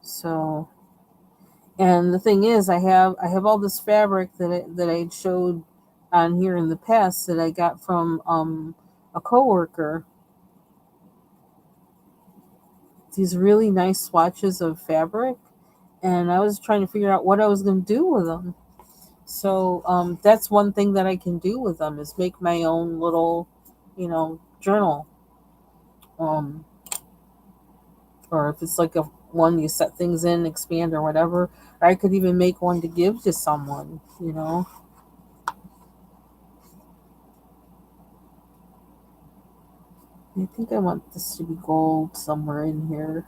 so And the thing is, I have all this fabric that I showed on here in the past that I got from a coworker. These really nice swatches of fabric, and I was trying to figure out what I was going to do with them. So that's one thing that I can do with them is make my own little, journal. Um, or if it's like a one you set things in, expand or whatever. Or I could even make one to give to someone. I think I want this to be gold somewhere in here.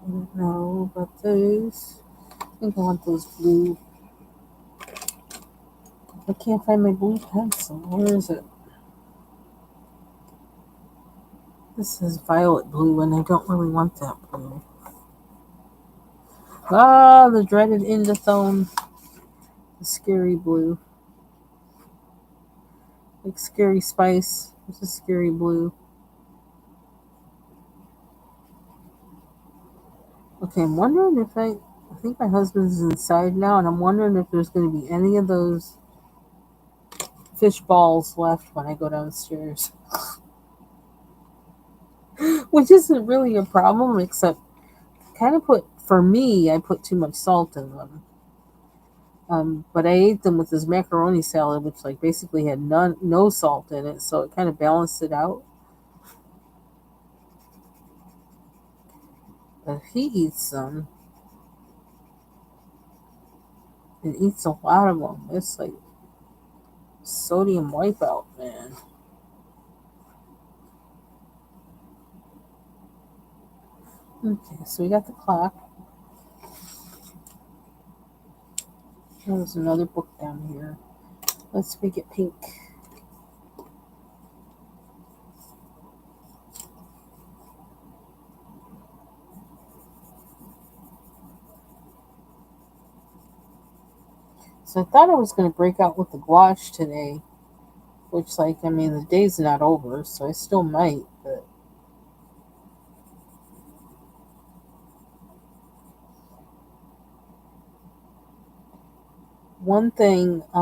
I don't know about those. I think I want those blue. I can't find my blue pencil. Where is it? This is violet blue, and I don't really want that blue. Ah, the dreaded Indothone. The scary blue. Like scary spice. It's a scary blue. Okay, I'm wondering if I think my husband's inside now, and I'm wondering if there's going to be any of those fish balls left when I go downstairs. Which isn't really a problem, except kind of for me, I put too much salt in them. But I ate them with this macaroni salad, which like basically had no salt in it, so it kind of balanced it out. But if he eats them and eats a lot of them, it's like sodium wipeout, man. Okay, so we got the clock. There's another book down here. Let's make it pink. So I thought I was going to break out with the gouache today, which, like, I mean, the day's not over, so I still might, but one thing, I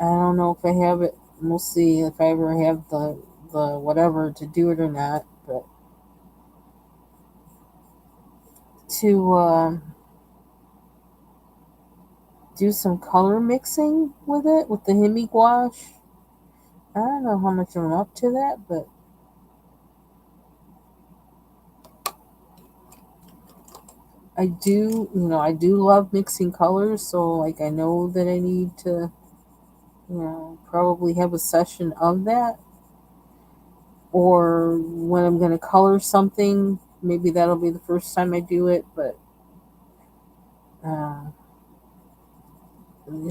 don't know if I have it. We'll see if I ever have the whatever to do it or not. But to do some color mixing with it with the Hemi gouache. I don't know how much I'm up to that, but I do love mixing colors. So like I know that I need to, probably have a session of that, or when I'm going to color something, maybe that'll be the first time I do it. But uh,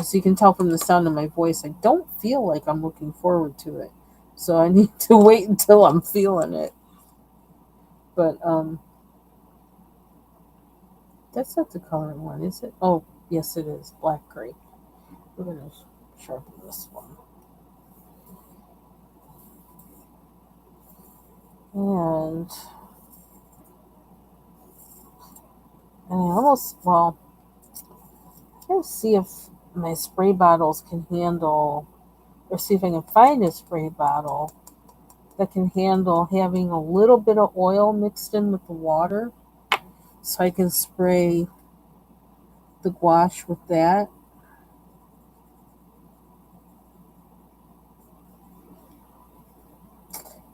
as you can tell from the sound of my voice, I don't feel like I'm looking forward to it. So I need to wait until I'm feeling it. But that's not the color one, is it? Oh, yes, it is. Black gray. We're going to sharpen this one. And I almost, well, let's see if my spray bottles can handle, or see if I can find a spray bottle that can handle having a little bit of oil mixed in with the water, so I can spray the gouache with that.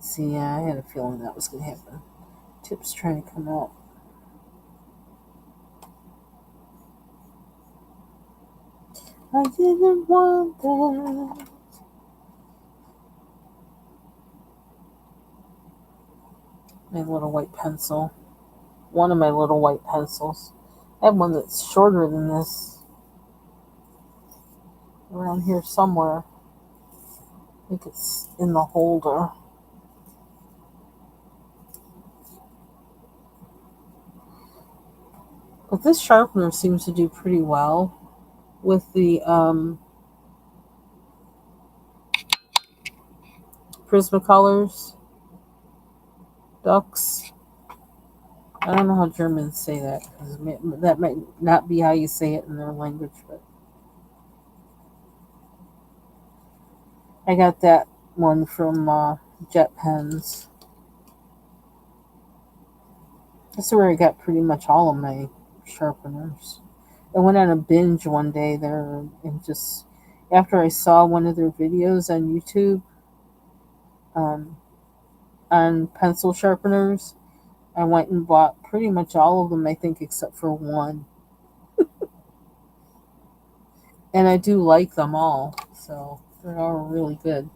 See, yeah, I had a feeling that was going to happen. Tip's trying to come out. I didn't want that. My little white pencil. One of my little white pencils. I have one that's shorter than this. Around here somewhere. I think it's in the holder. But this sharpener seems to do pretty well with the Prismacolors ducks. I don't know how Germans say that, because that might not be how you say it in their language, but I got that one from Jet Pens. That's where I got pretty much all of my sharpeners. I went on a binge one day there, and just after I saw one of their videos on YouTube um, on pencil sharpeners, I went and bought pretty much all of them, I think, except for one. And I do like them all, so they're all really good.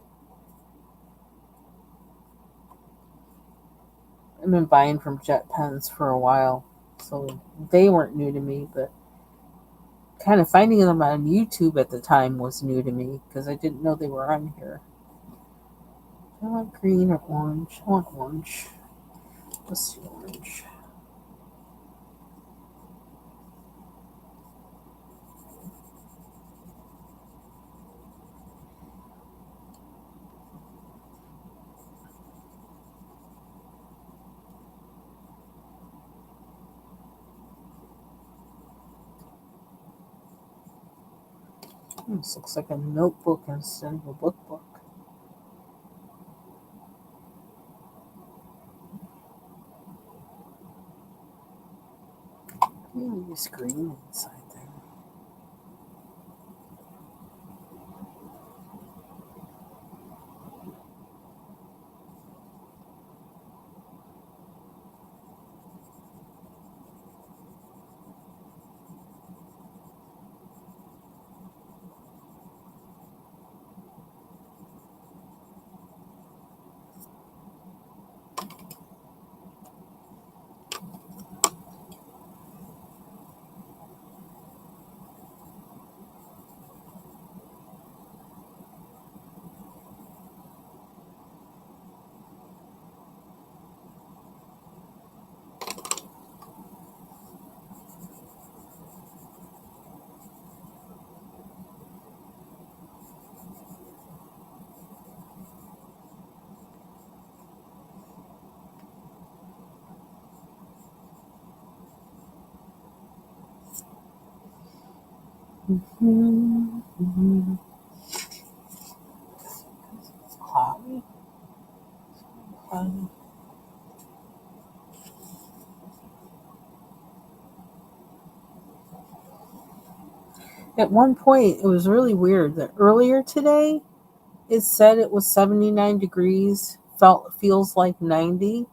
I've been buying from Jet Pens for a while, so they weren't new to me, but kind of finding them on YouTube at the time was new to me because I didn't know they were on here. I want green or orange. I want orange. Let's see orange. This looks like a notebook instead of a book. Use green inside there. Mm-hmm. It's cloudy. Cloudy. At one point, it was really weird that earlier today it said it was 79 degrees, feels like 90,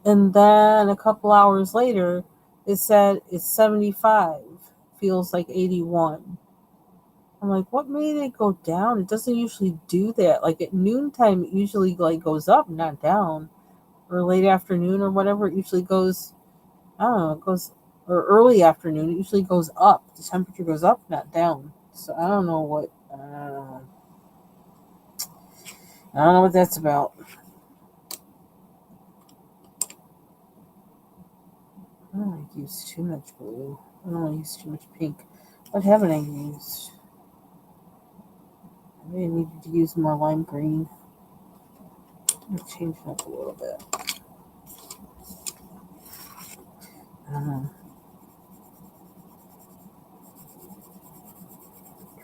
and then a couple hours later it said it's 75, feels like 81. I'm like, what made it go down? It doesn't usually do that. Like at noontime, it usually like goes up, not down, or late afternoon or whatever. It usually goes. I don't know. It goes or early afternoon. It usually goes up. The temperature goes up, not down. So I don't know what. I don't know what that's about. I don't want to use too much blue. I don't want to use too much pink. What haven't I used? Maybe I needed to use more lime green. I'm gonna change it up a little bit. I don't know.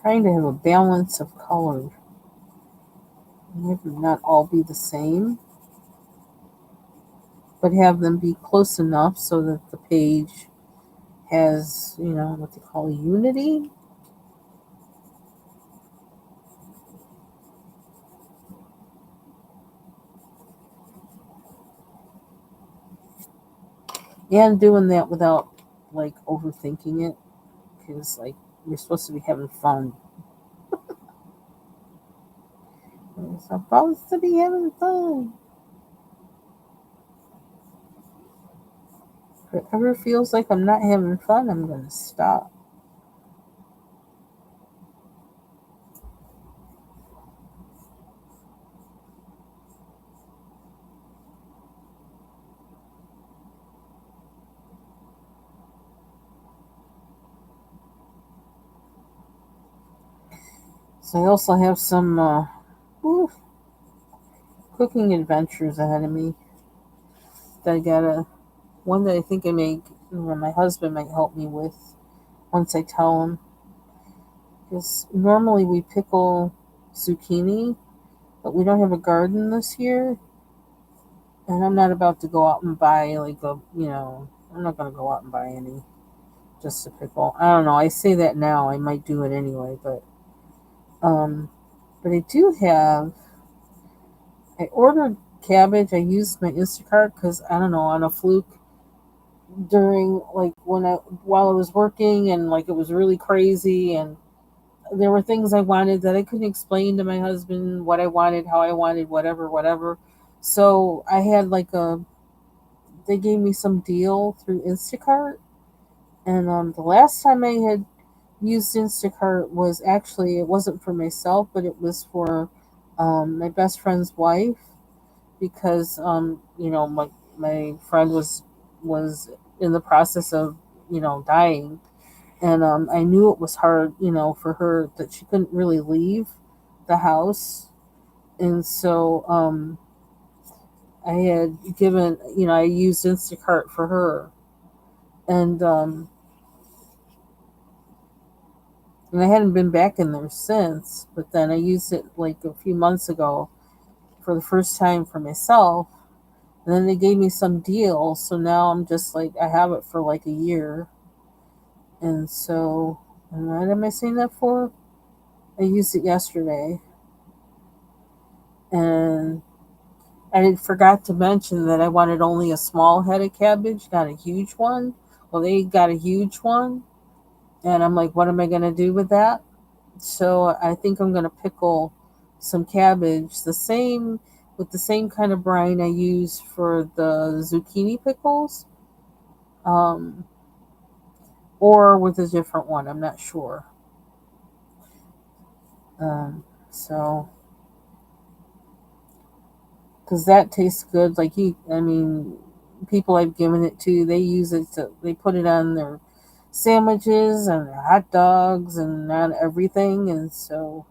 Trying to have a balance of color. Maybe not all be the same, but have them be close enough so that the page has, what they call unity. And doing that without like overthinking it, because like we're supposed to be having fun. We're supposed to be having fun. If it ever feels like I'm not having fun, I'm gonna stop. So I also have some cooking adventures ahead of me. That I gotta one that I think I make, or my husband might help me with once I tell him. Because normally we pickle zucchini, but we don't have a garden this year, and I'm not about to go out and buy I'm not gonna go out and buy any just to pickle. I don't know. I say that now. I might do it anyway, um, but I do have. I ordered cabbage. I used my Instacart because I don't know, on a fluke during like while I was working, and like it was really crazy, and there were things I wanted that I couldn't explain to my husband what I wanted, how I wanted, whatever. So I had they gave me some deal through Instacart, and the last time I had used Instacart was actually, it wasn't for myself, but it was for my best friend's wife, because my friend was in the process of dying, and I knew it was hard, for her, that she couldn't really leave the house, and so I had given, I used Instacart for her, and And I hadn't been back in there since, but then I used it like a few months ago for the first time for myself. And then they gave me some deal, so now I'm just like, I have it for like a year. And so, and what am I saying that for? I used it yesterday. And I forgot to mention that I wanted only a small head of cabbage, not a huge one. Well, they got a huge one. And I'm like, what am I going to do with that? So I think I'm going to pickle some cabbage, the same with the same kind of brine I use for the zucchini pickles, um, or with a different one. I'm not sure. So because that tastes good. Like I mean, people I've given it to, they use it to, they put it on their sandwiches and their hot dogs and on everything. And so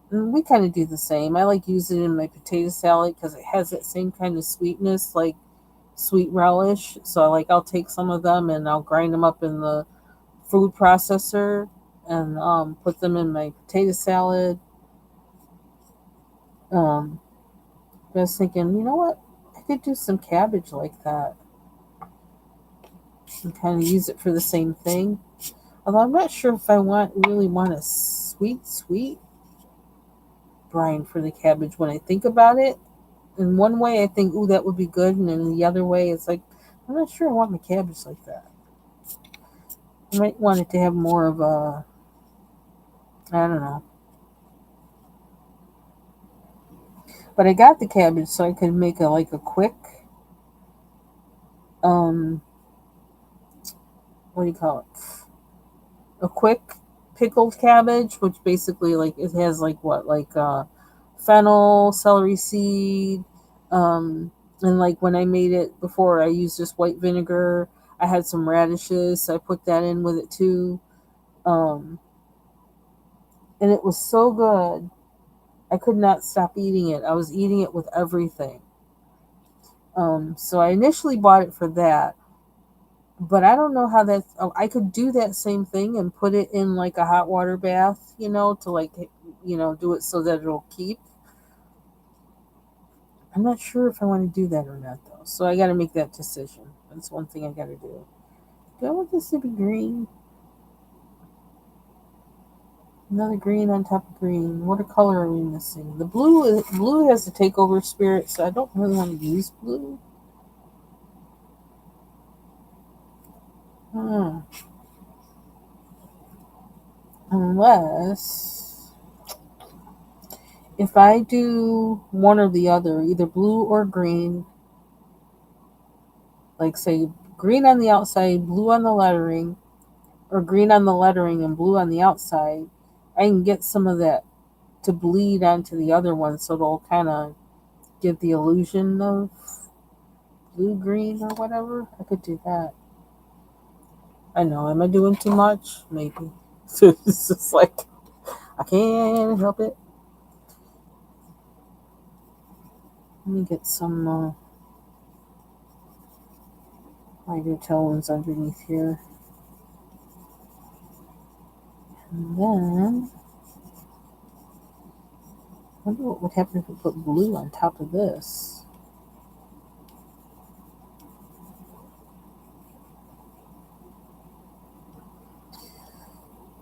we kind of do the same. I like using it in my potato salad because it has that same kind of sweetness, like sweet relish. So I'll take some of them and I'll grind them up in the food processor and put them in my potato salad. Um, I was thinking, you know what? I could do some cabbage like that and kind of use it for the same thing. Although I'm not sure if I really want a sweet brine for the cabbage when I think about it. In one way, I think, ooh, that would be good, and in the other way, it's like I'm not sure I want my cabbage like that. I might want it to have more of a, I don't know. But I got the cabbage so I could make a quick, um, what do you call it? A quick pickled cabbage, which basically like it has like what fennel, celery seed, and like when I made it before, I used just white vinegar. I had some radishes, so I put that in with it too. Um, and it was so good. I could not stop eating it. I was eating it with everything. So I initially bought it for that, but I don't know how that. Oh, I could do that same thing and put it in like a hot water bath, to like, do it so that it'll keep. I'm not sure if I want to do that or not though. So I got to make that decision. That's one thing I got to do. Do I want this to be green? Another green on top of green. What color are we missing? The blue has the takeover spirit, so I don't really want to use blue. Hmm. Unless if I do one or the other, either blue or green, like say green on the outside, blue on the lettering, or green on the lettering and blue on the outside, I can get some of that to bleed onto the other one so it'll kind of give the illusion of blue green or whatever. I could do that. I know, am I doing too much? Maybe. So it's just like, I can't help it. Let me get some lighter tones underneath here. And then, I wonder what would happen if we put blue on top of this.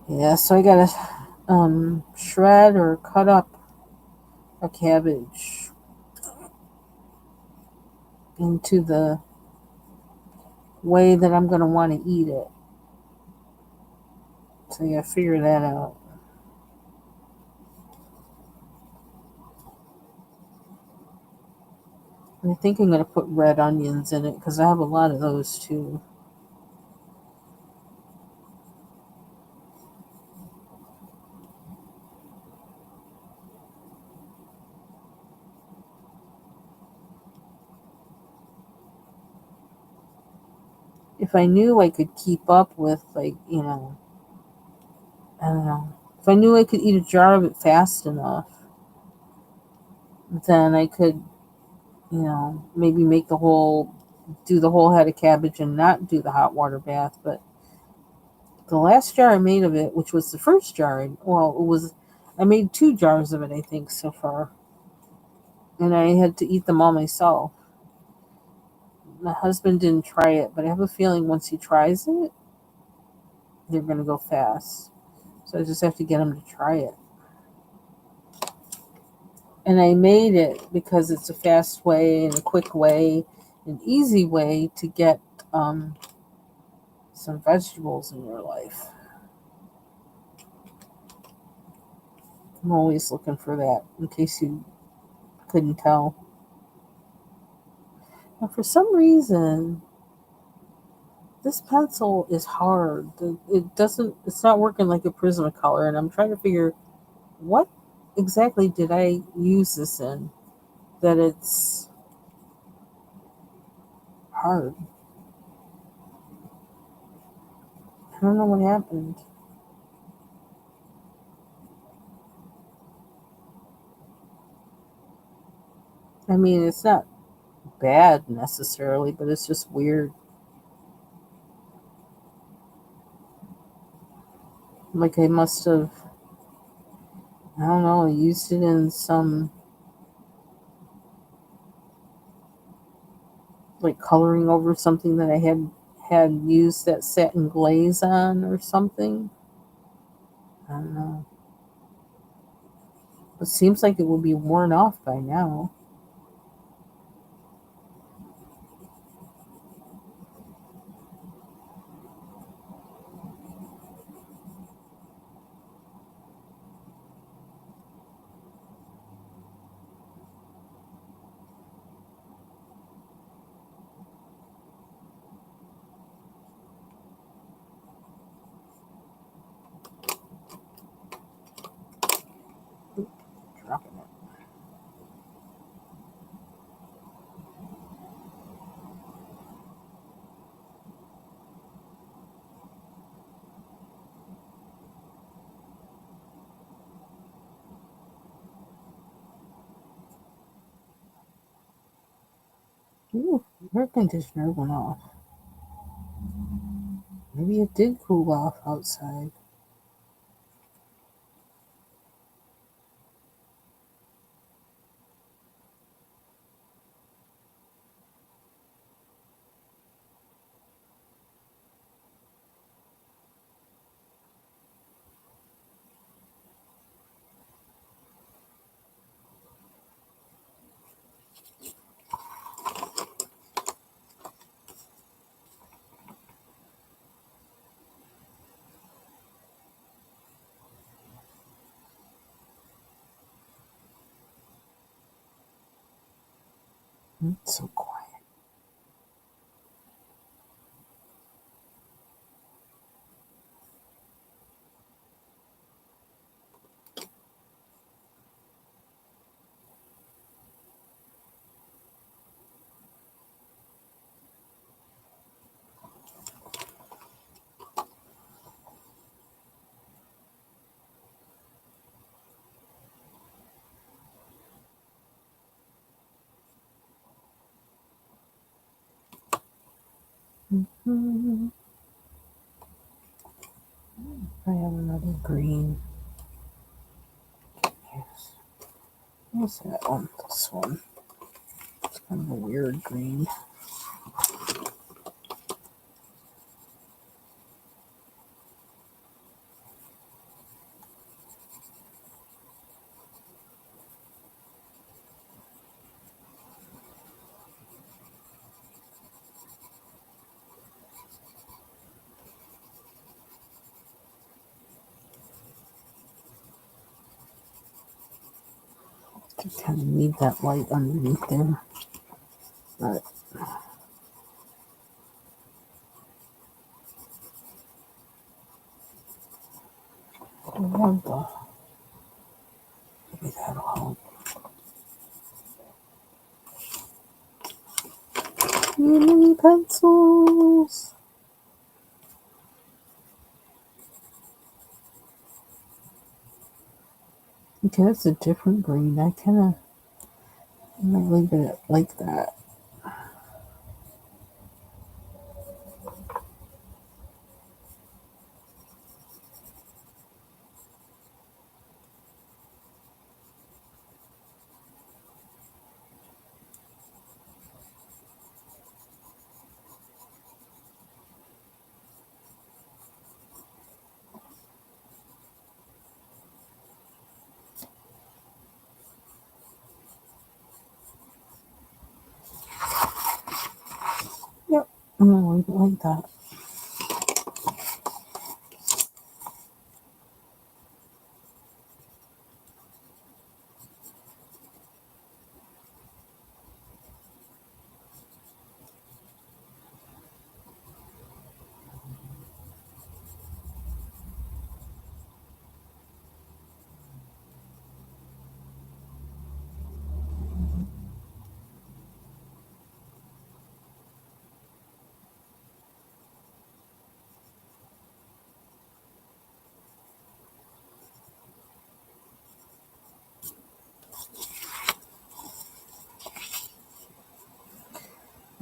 Yeah, so I gotta shred or cut up a cabbage into the way that I'm gonna want to eat it. So you gotta figure that out. I think I'm gonna put red onions in it because I have a lot of those too. If I knew I could keep up with I don't know. If I knew I could eat a jar of it fast enough, then I could, maybe do the whole head of cabbage and not do the hot water bath. But the last jar I made of it, which was the first jar, I made 2 jars of it, I think, so far. And I had to eat them all myself. My husband didn't try it, but I have a feeling once he tries it, they're going to go fast. So I just have to get him to try it. And I made it because it's a fast way and a quick way, an easy way to get some vegetables in your life. I'm always looking for that, in case you couldn't tell. And for some reason, this pencil is hard. It's not working like a Prismacolor, and I'm trying to figure what exactly did I use this in that it's hard. I don't know what happened. I mean, it's not bad necessarily, but it's just weird. Like I must have, I don't know, used it in some, like coloring over something that I had used that satin glaze on or something. I don't know. It seems like it would be worn off by now. Dropping it. Ooh, air conditioner went off. Maybe it did cool off outside. It's so quiet. Hmm. I have another green. Yes. What's that one? This one. It's kind of a weird green. Just kind of need that light underneath there. But maybe that'll help. Mini pencils. Okay, that's a different green. I might leave it like that. I'm gonna leave it like that.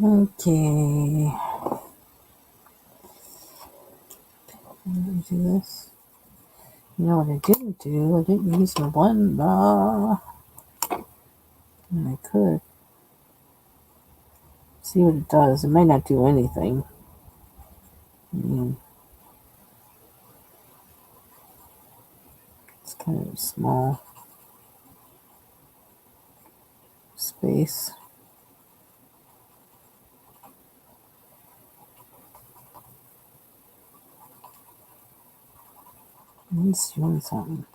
Okay. Let me do this. You know what I didn't do? I didn't use my blender. And I could. See what it does. It might not do anything. I mean, it's kind of a small space. It's doing something.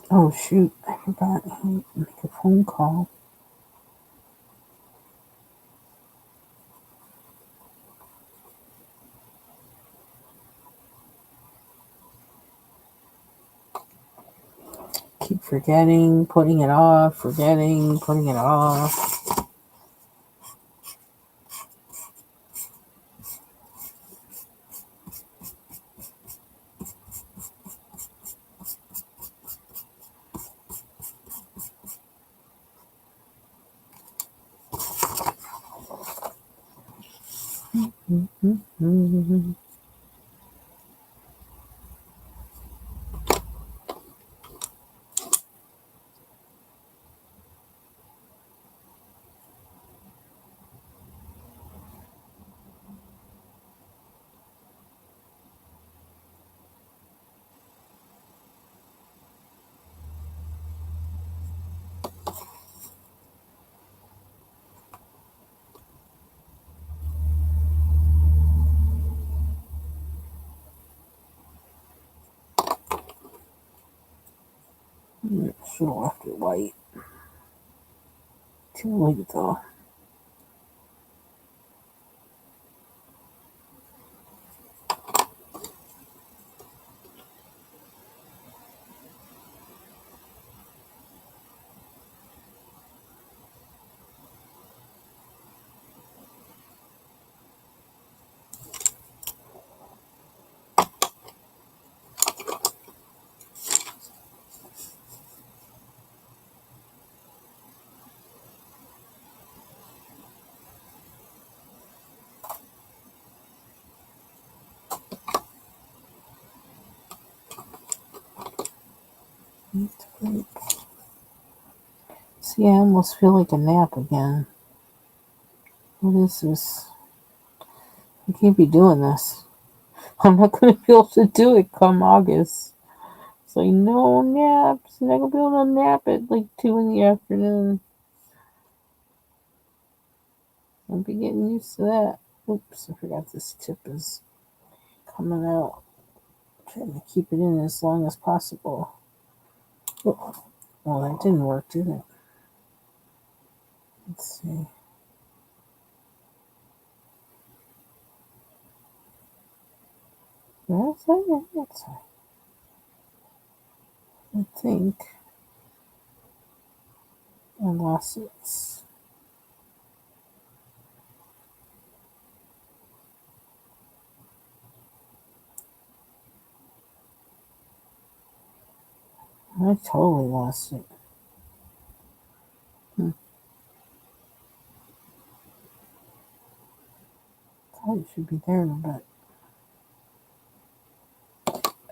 Oh shoot, I forgot to make a phone call. Keep forgetting, putting it off, forgetting, putting it off. Should have left it white. Too late though. See, I almost feel like a nap again. What is this? I can't be doing this. I'm not going to be able to do it come August. It's like, no naps. I'm not going to be able to nap at like 2 in the afternoon. I'll be getting used to that. Oops, I forgot this tip is coming out. Trying to keep it in as long as possible. Oh, well, that didn't work, did it? Let's see. That's it. That's it. I think I lost it. I totally lost it. Oh, it should be there, but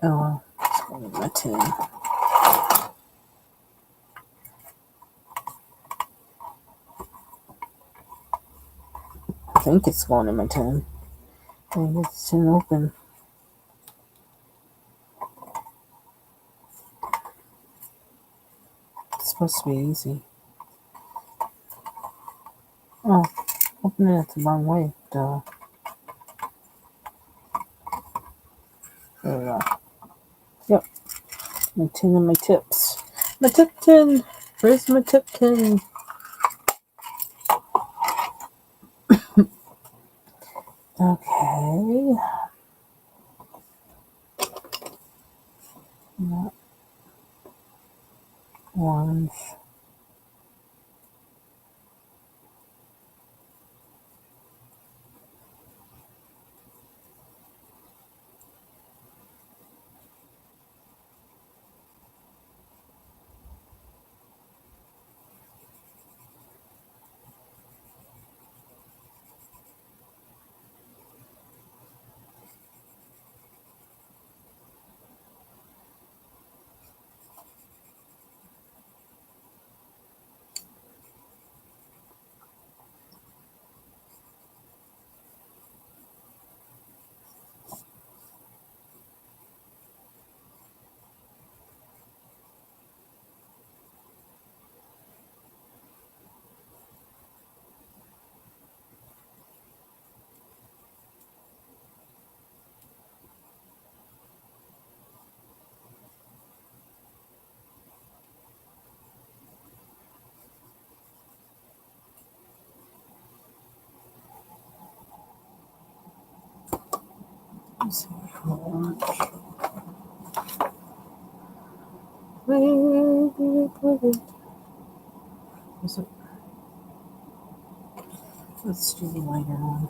oh well. It's going in my tin. I think it's going in my tin. And it's tin open. It's supposed to be easy. Oh, opening it the wrong way. Duh. There we go. Yep. My tin and my tips. My tip tin. Where's my tip tin? Okay. Not orange. Let's see. Orange. Where did I put it? Was it? Let's do the lighter one.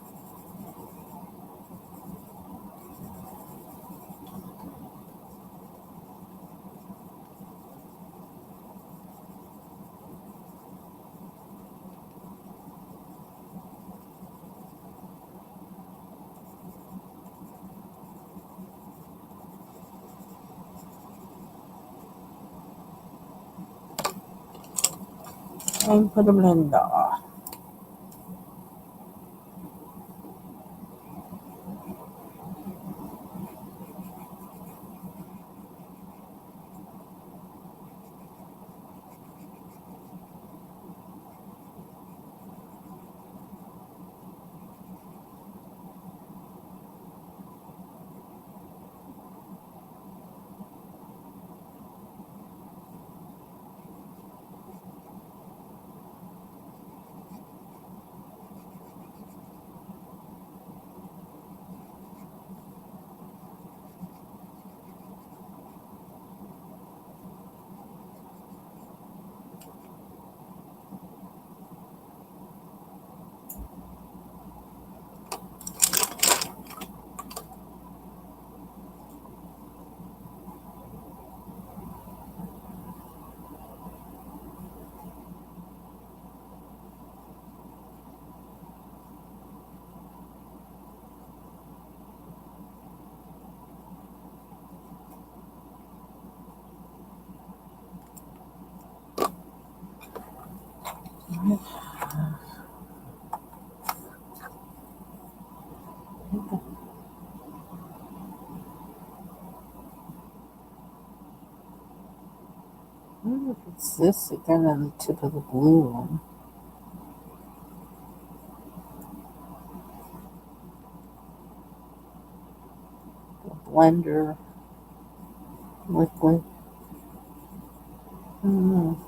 And put a blender. I wonder if it's this again on the tip of the blue one. The blender liquid. I don't know.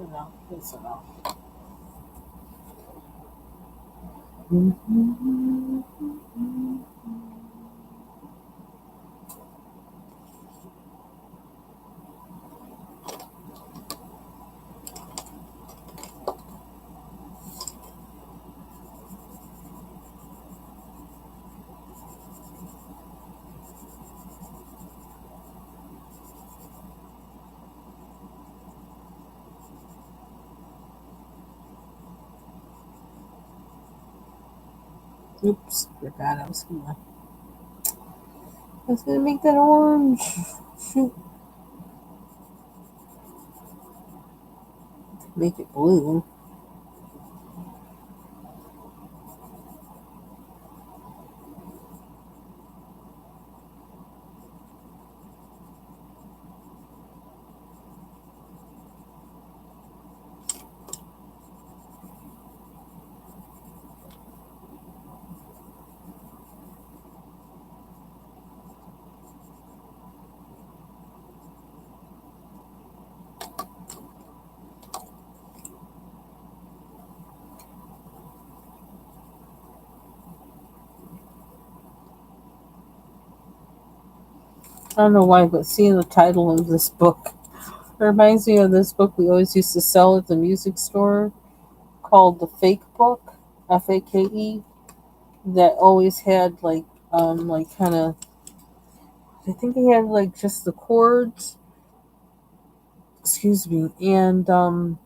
No, it's enough. Mhm. Oops, forgot I was gonna make that orange. Shoot, make it blue. I don't know why, but seeing the title of this book reminds me of this book we always used to sell at the music store called The Fake Book, Fake, that always had like kind of, I think he had like just the chords, excuse me, and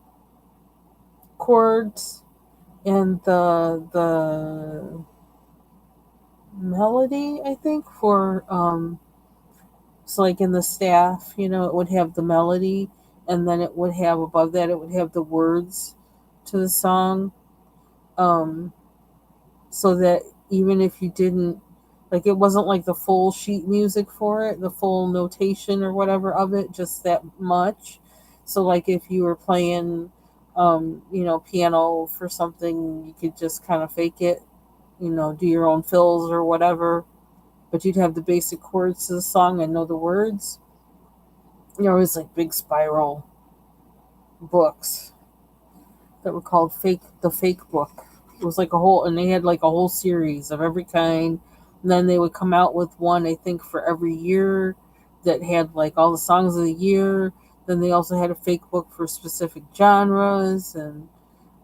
chords and the melody, I think, for so like in the staff, it would have the melody, and then it would have above that it would have the words to the song, um so that even if you didn't, like, it wasn't like the full sheet music for it, the full notation or whatever of it, just that much. So like if you were playing piano for something, you could just kind of fake it, do your own fills or whatever, but you'd have the basic chords to the song and know the words. There was like big spiral books that were called the Fake Book. It was like a whole, and they had like a whole series of every kind. And then they would come out with one, I think, for every year that had like all the songs of the year. Then they also had a fake book for specific genres, and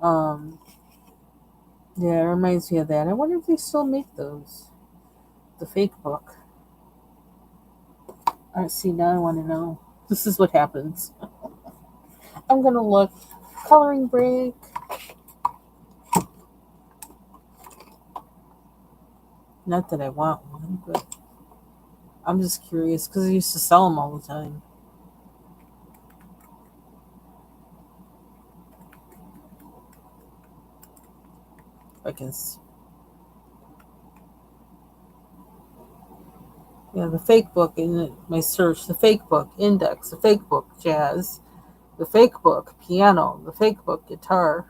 um, yeah, it reminds me of that. I wonder if they still make those. The Fake Book. I see now. I want to know. This is what happens. I'm gonna look. Coloring break. Not that I want one, but I'm just curious because I used to sell them all the time. I guess. Yeah, the Fake Book in my search, the Fake Book index, the Fake Book jazz, the Fake Book piano, the Fake Book guitar.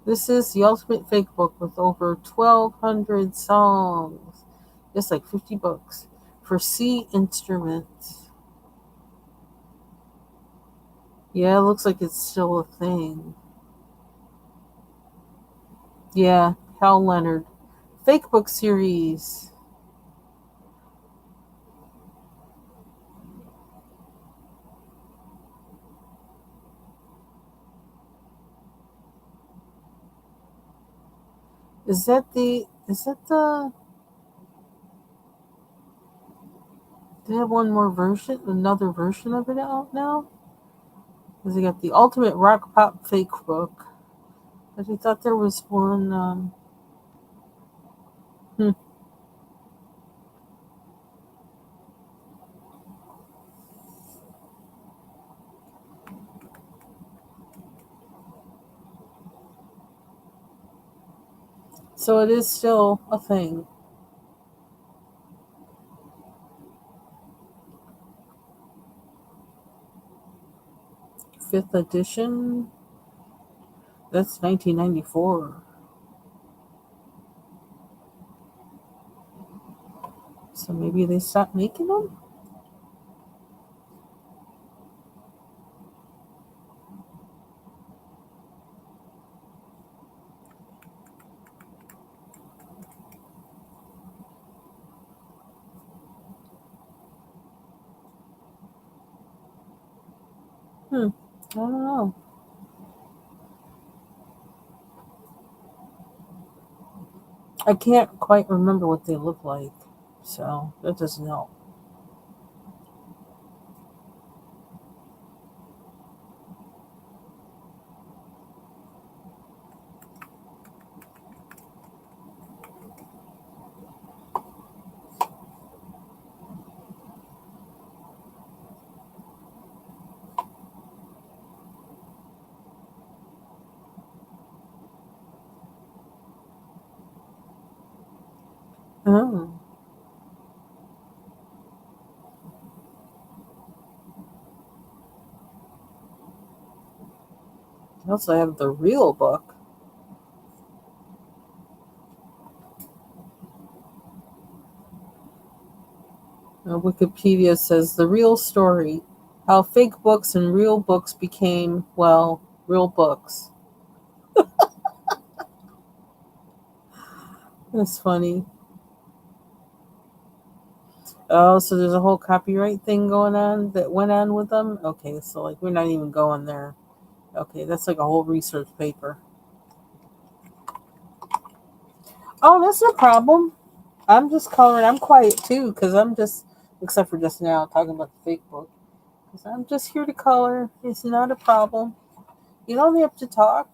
This is the ultimate fake book with over 1,200 songs. It's like 50 books for C instruments. Yeah, it looks like it's still a thing. Yeah, Hal Leonard. Fake Book series. Is that the they have one more version, another version of it out now? Because they got the Ultimate Rock Pop Fake Book. But I thought there was one. Hmm. So it is still a thing. Fifth edition. That's 1994. So maybe they stopped making them. I don't know. I can't quite remember what they look like, so that doesn't help. Oh, I also have the real book. Wikipedia says the real story, how fake books and real books became, well, real books. That's funny. Oh, so there's a whole copyright thing going on that went on with them? Okay, so like we're not even going there. Okay, that's like a whole research paper. Oh, that's no problem. I'm just coloring. I'm quiet too, because I'm just, except for just now talking about the fake book, because I'm just here to color. It's not a problem. You don't have to talk.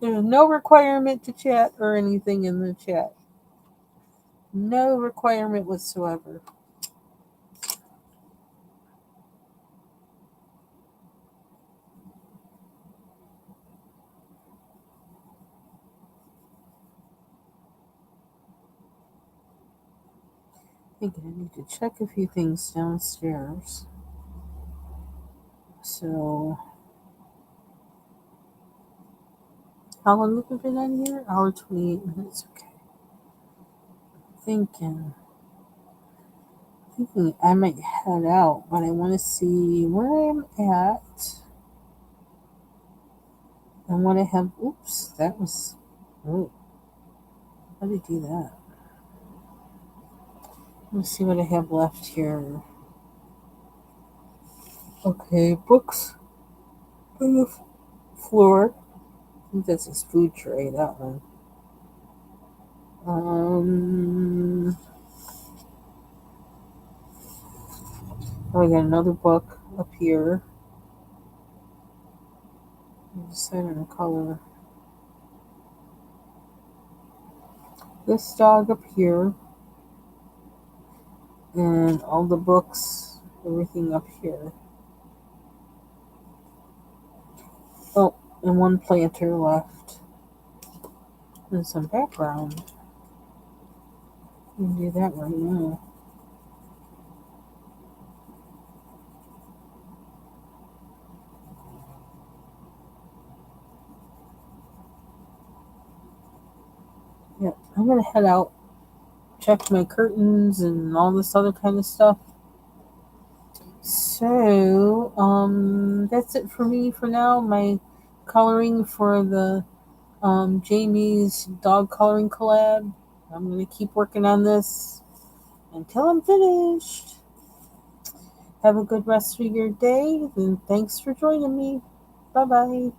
There's no requirement to chat or anything in the chat. No requirement whatsoever. I think I need to check a few things downstairs. So, how long have we been on here? Hour 28 minutes. Okay. Thinking, thinking I might head out, but I want to see where I'm at. I want to have. Oops, that was. Oh, how did I do that? Let's see what I have left here. Okay, books on the floor. I think that's his food tray. That one. Oh, I got another book up here. Decide on a color. This dog up here, and all the books, everything up here. Oh, and one planter left. And some background. You can do that right now. Yeah, I'm gonna head out, check my curtains and all this other kind of stuff. So, that's it for me for now. My coloring for the Jamie's dog coloring collab. I'm gonna keep working on this until I'm finished. Have a good rest of your day, and thanks for joining me. Bye bye.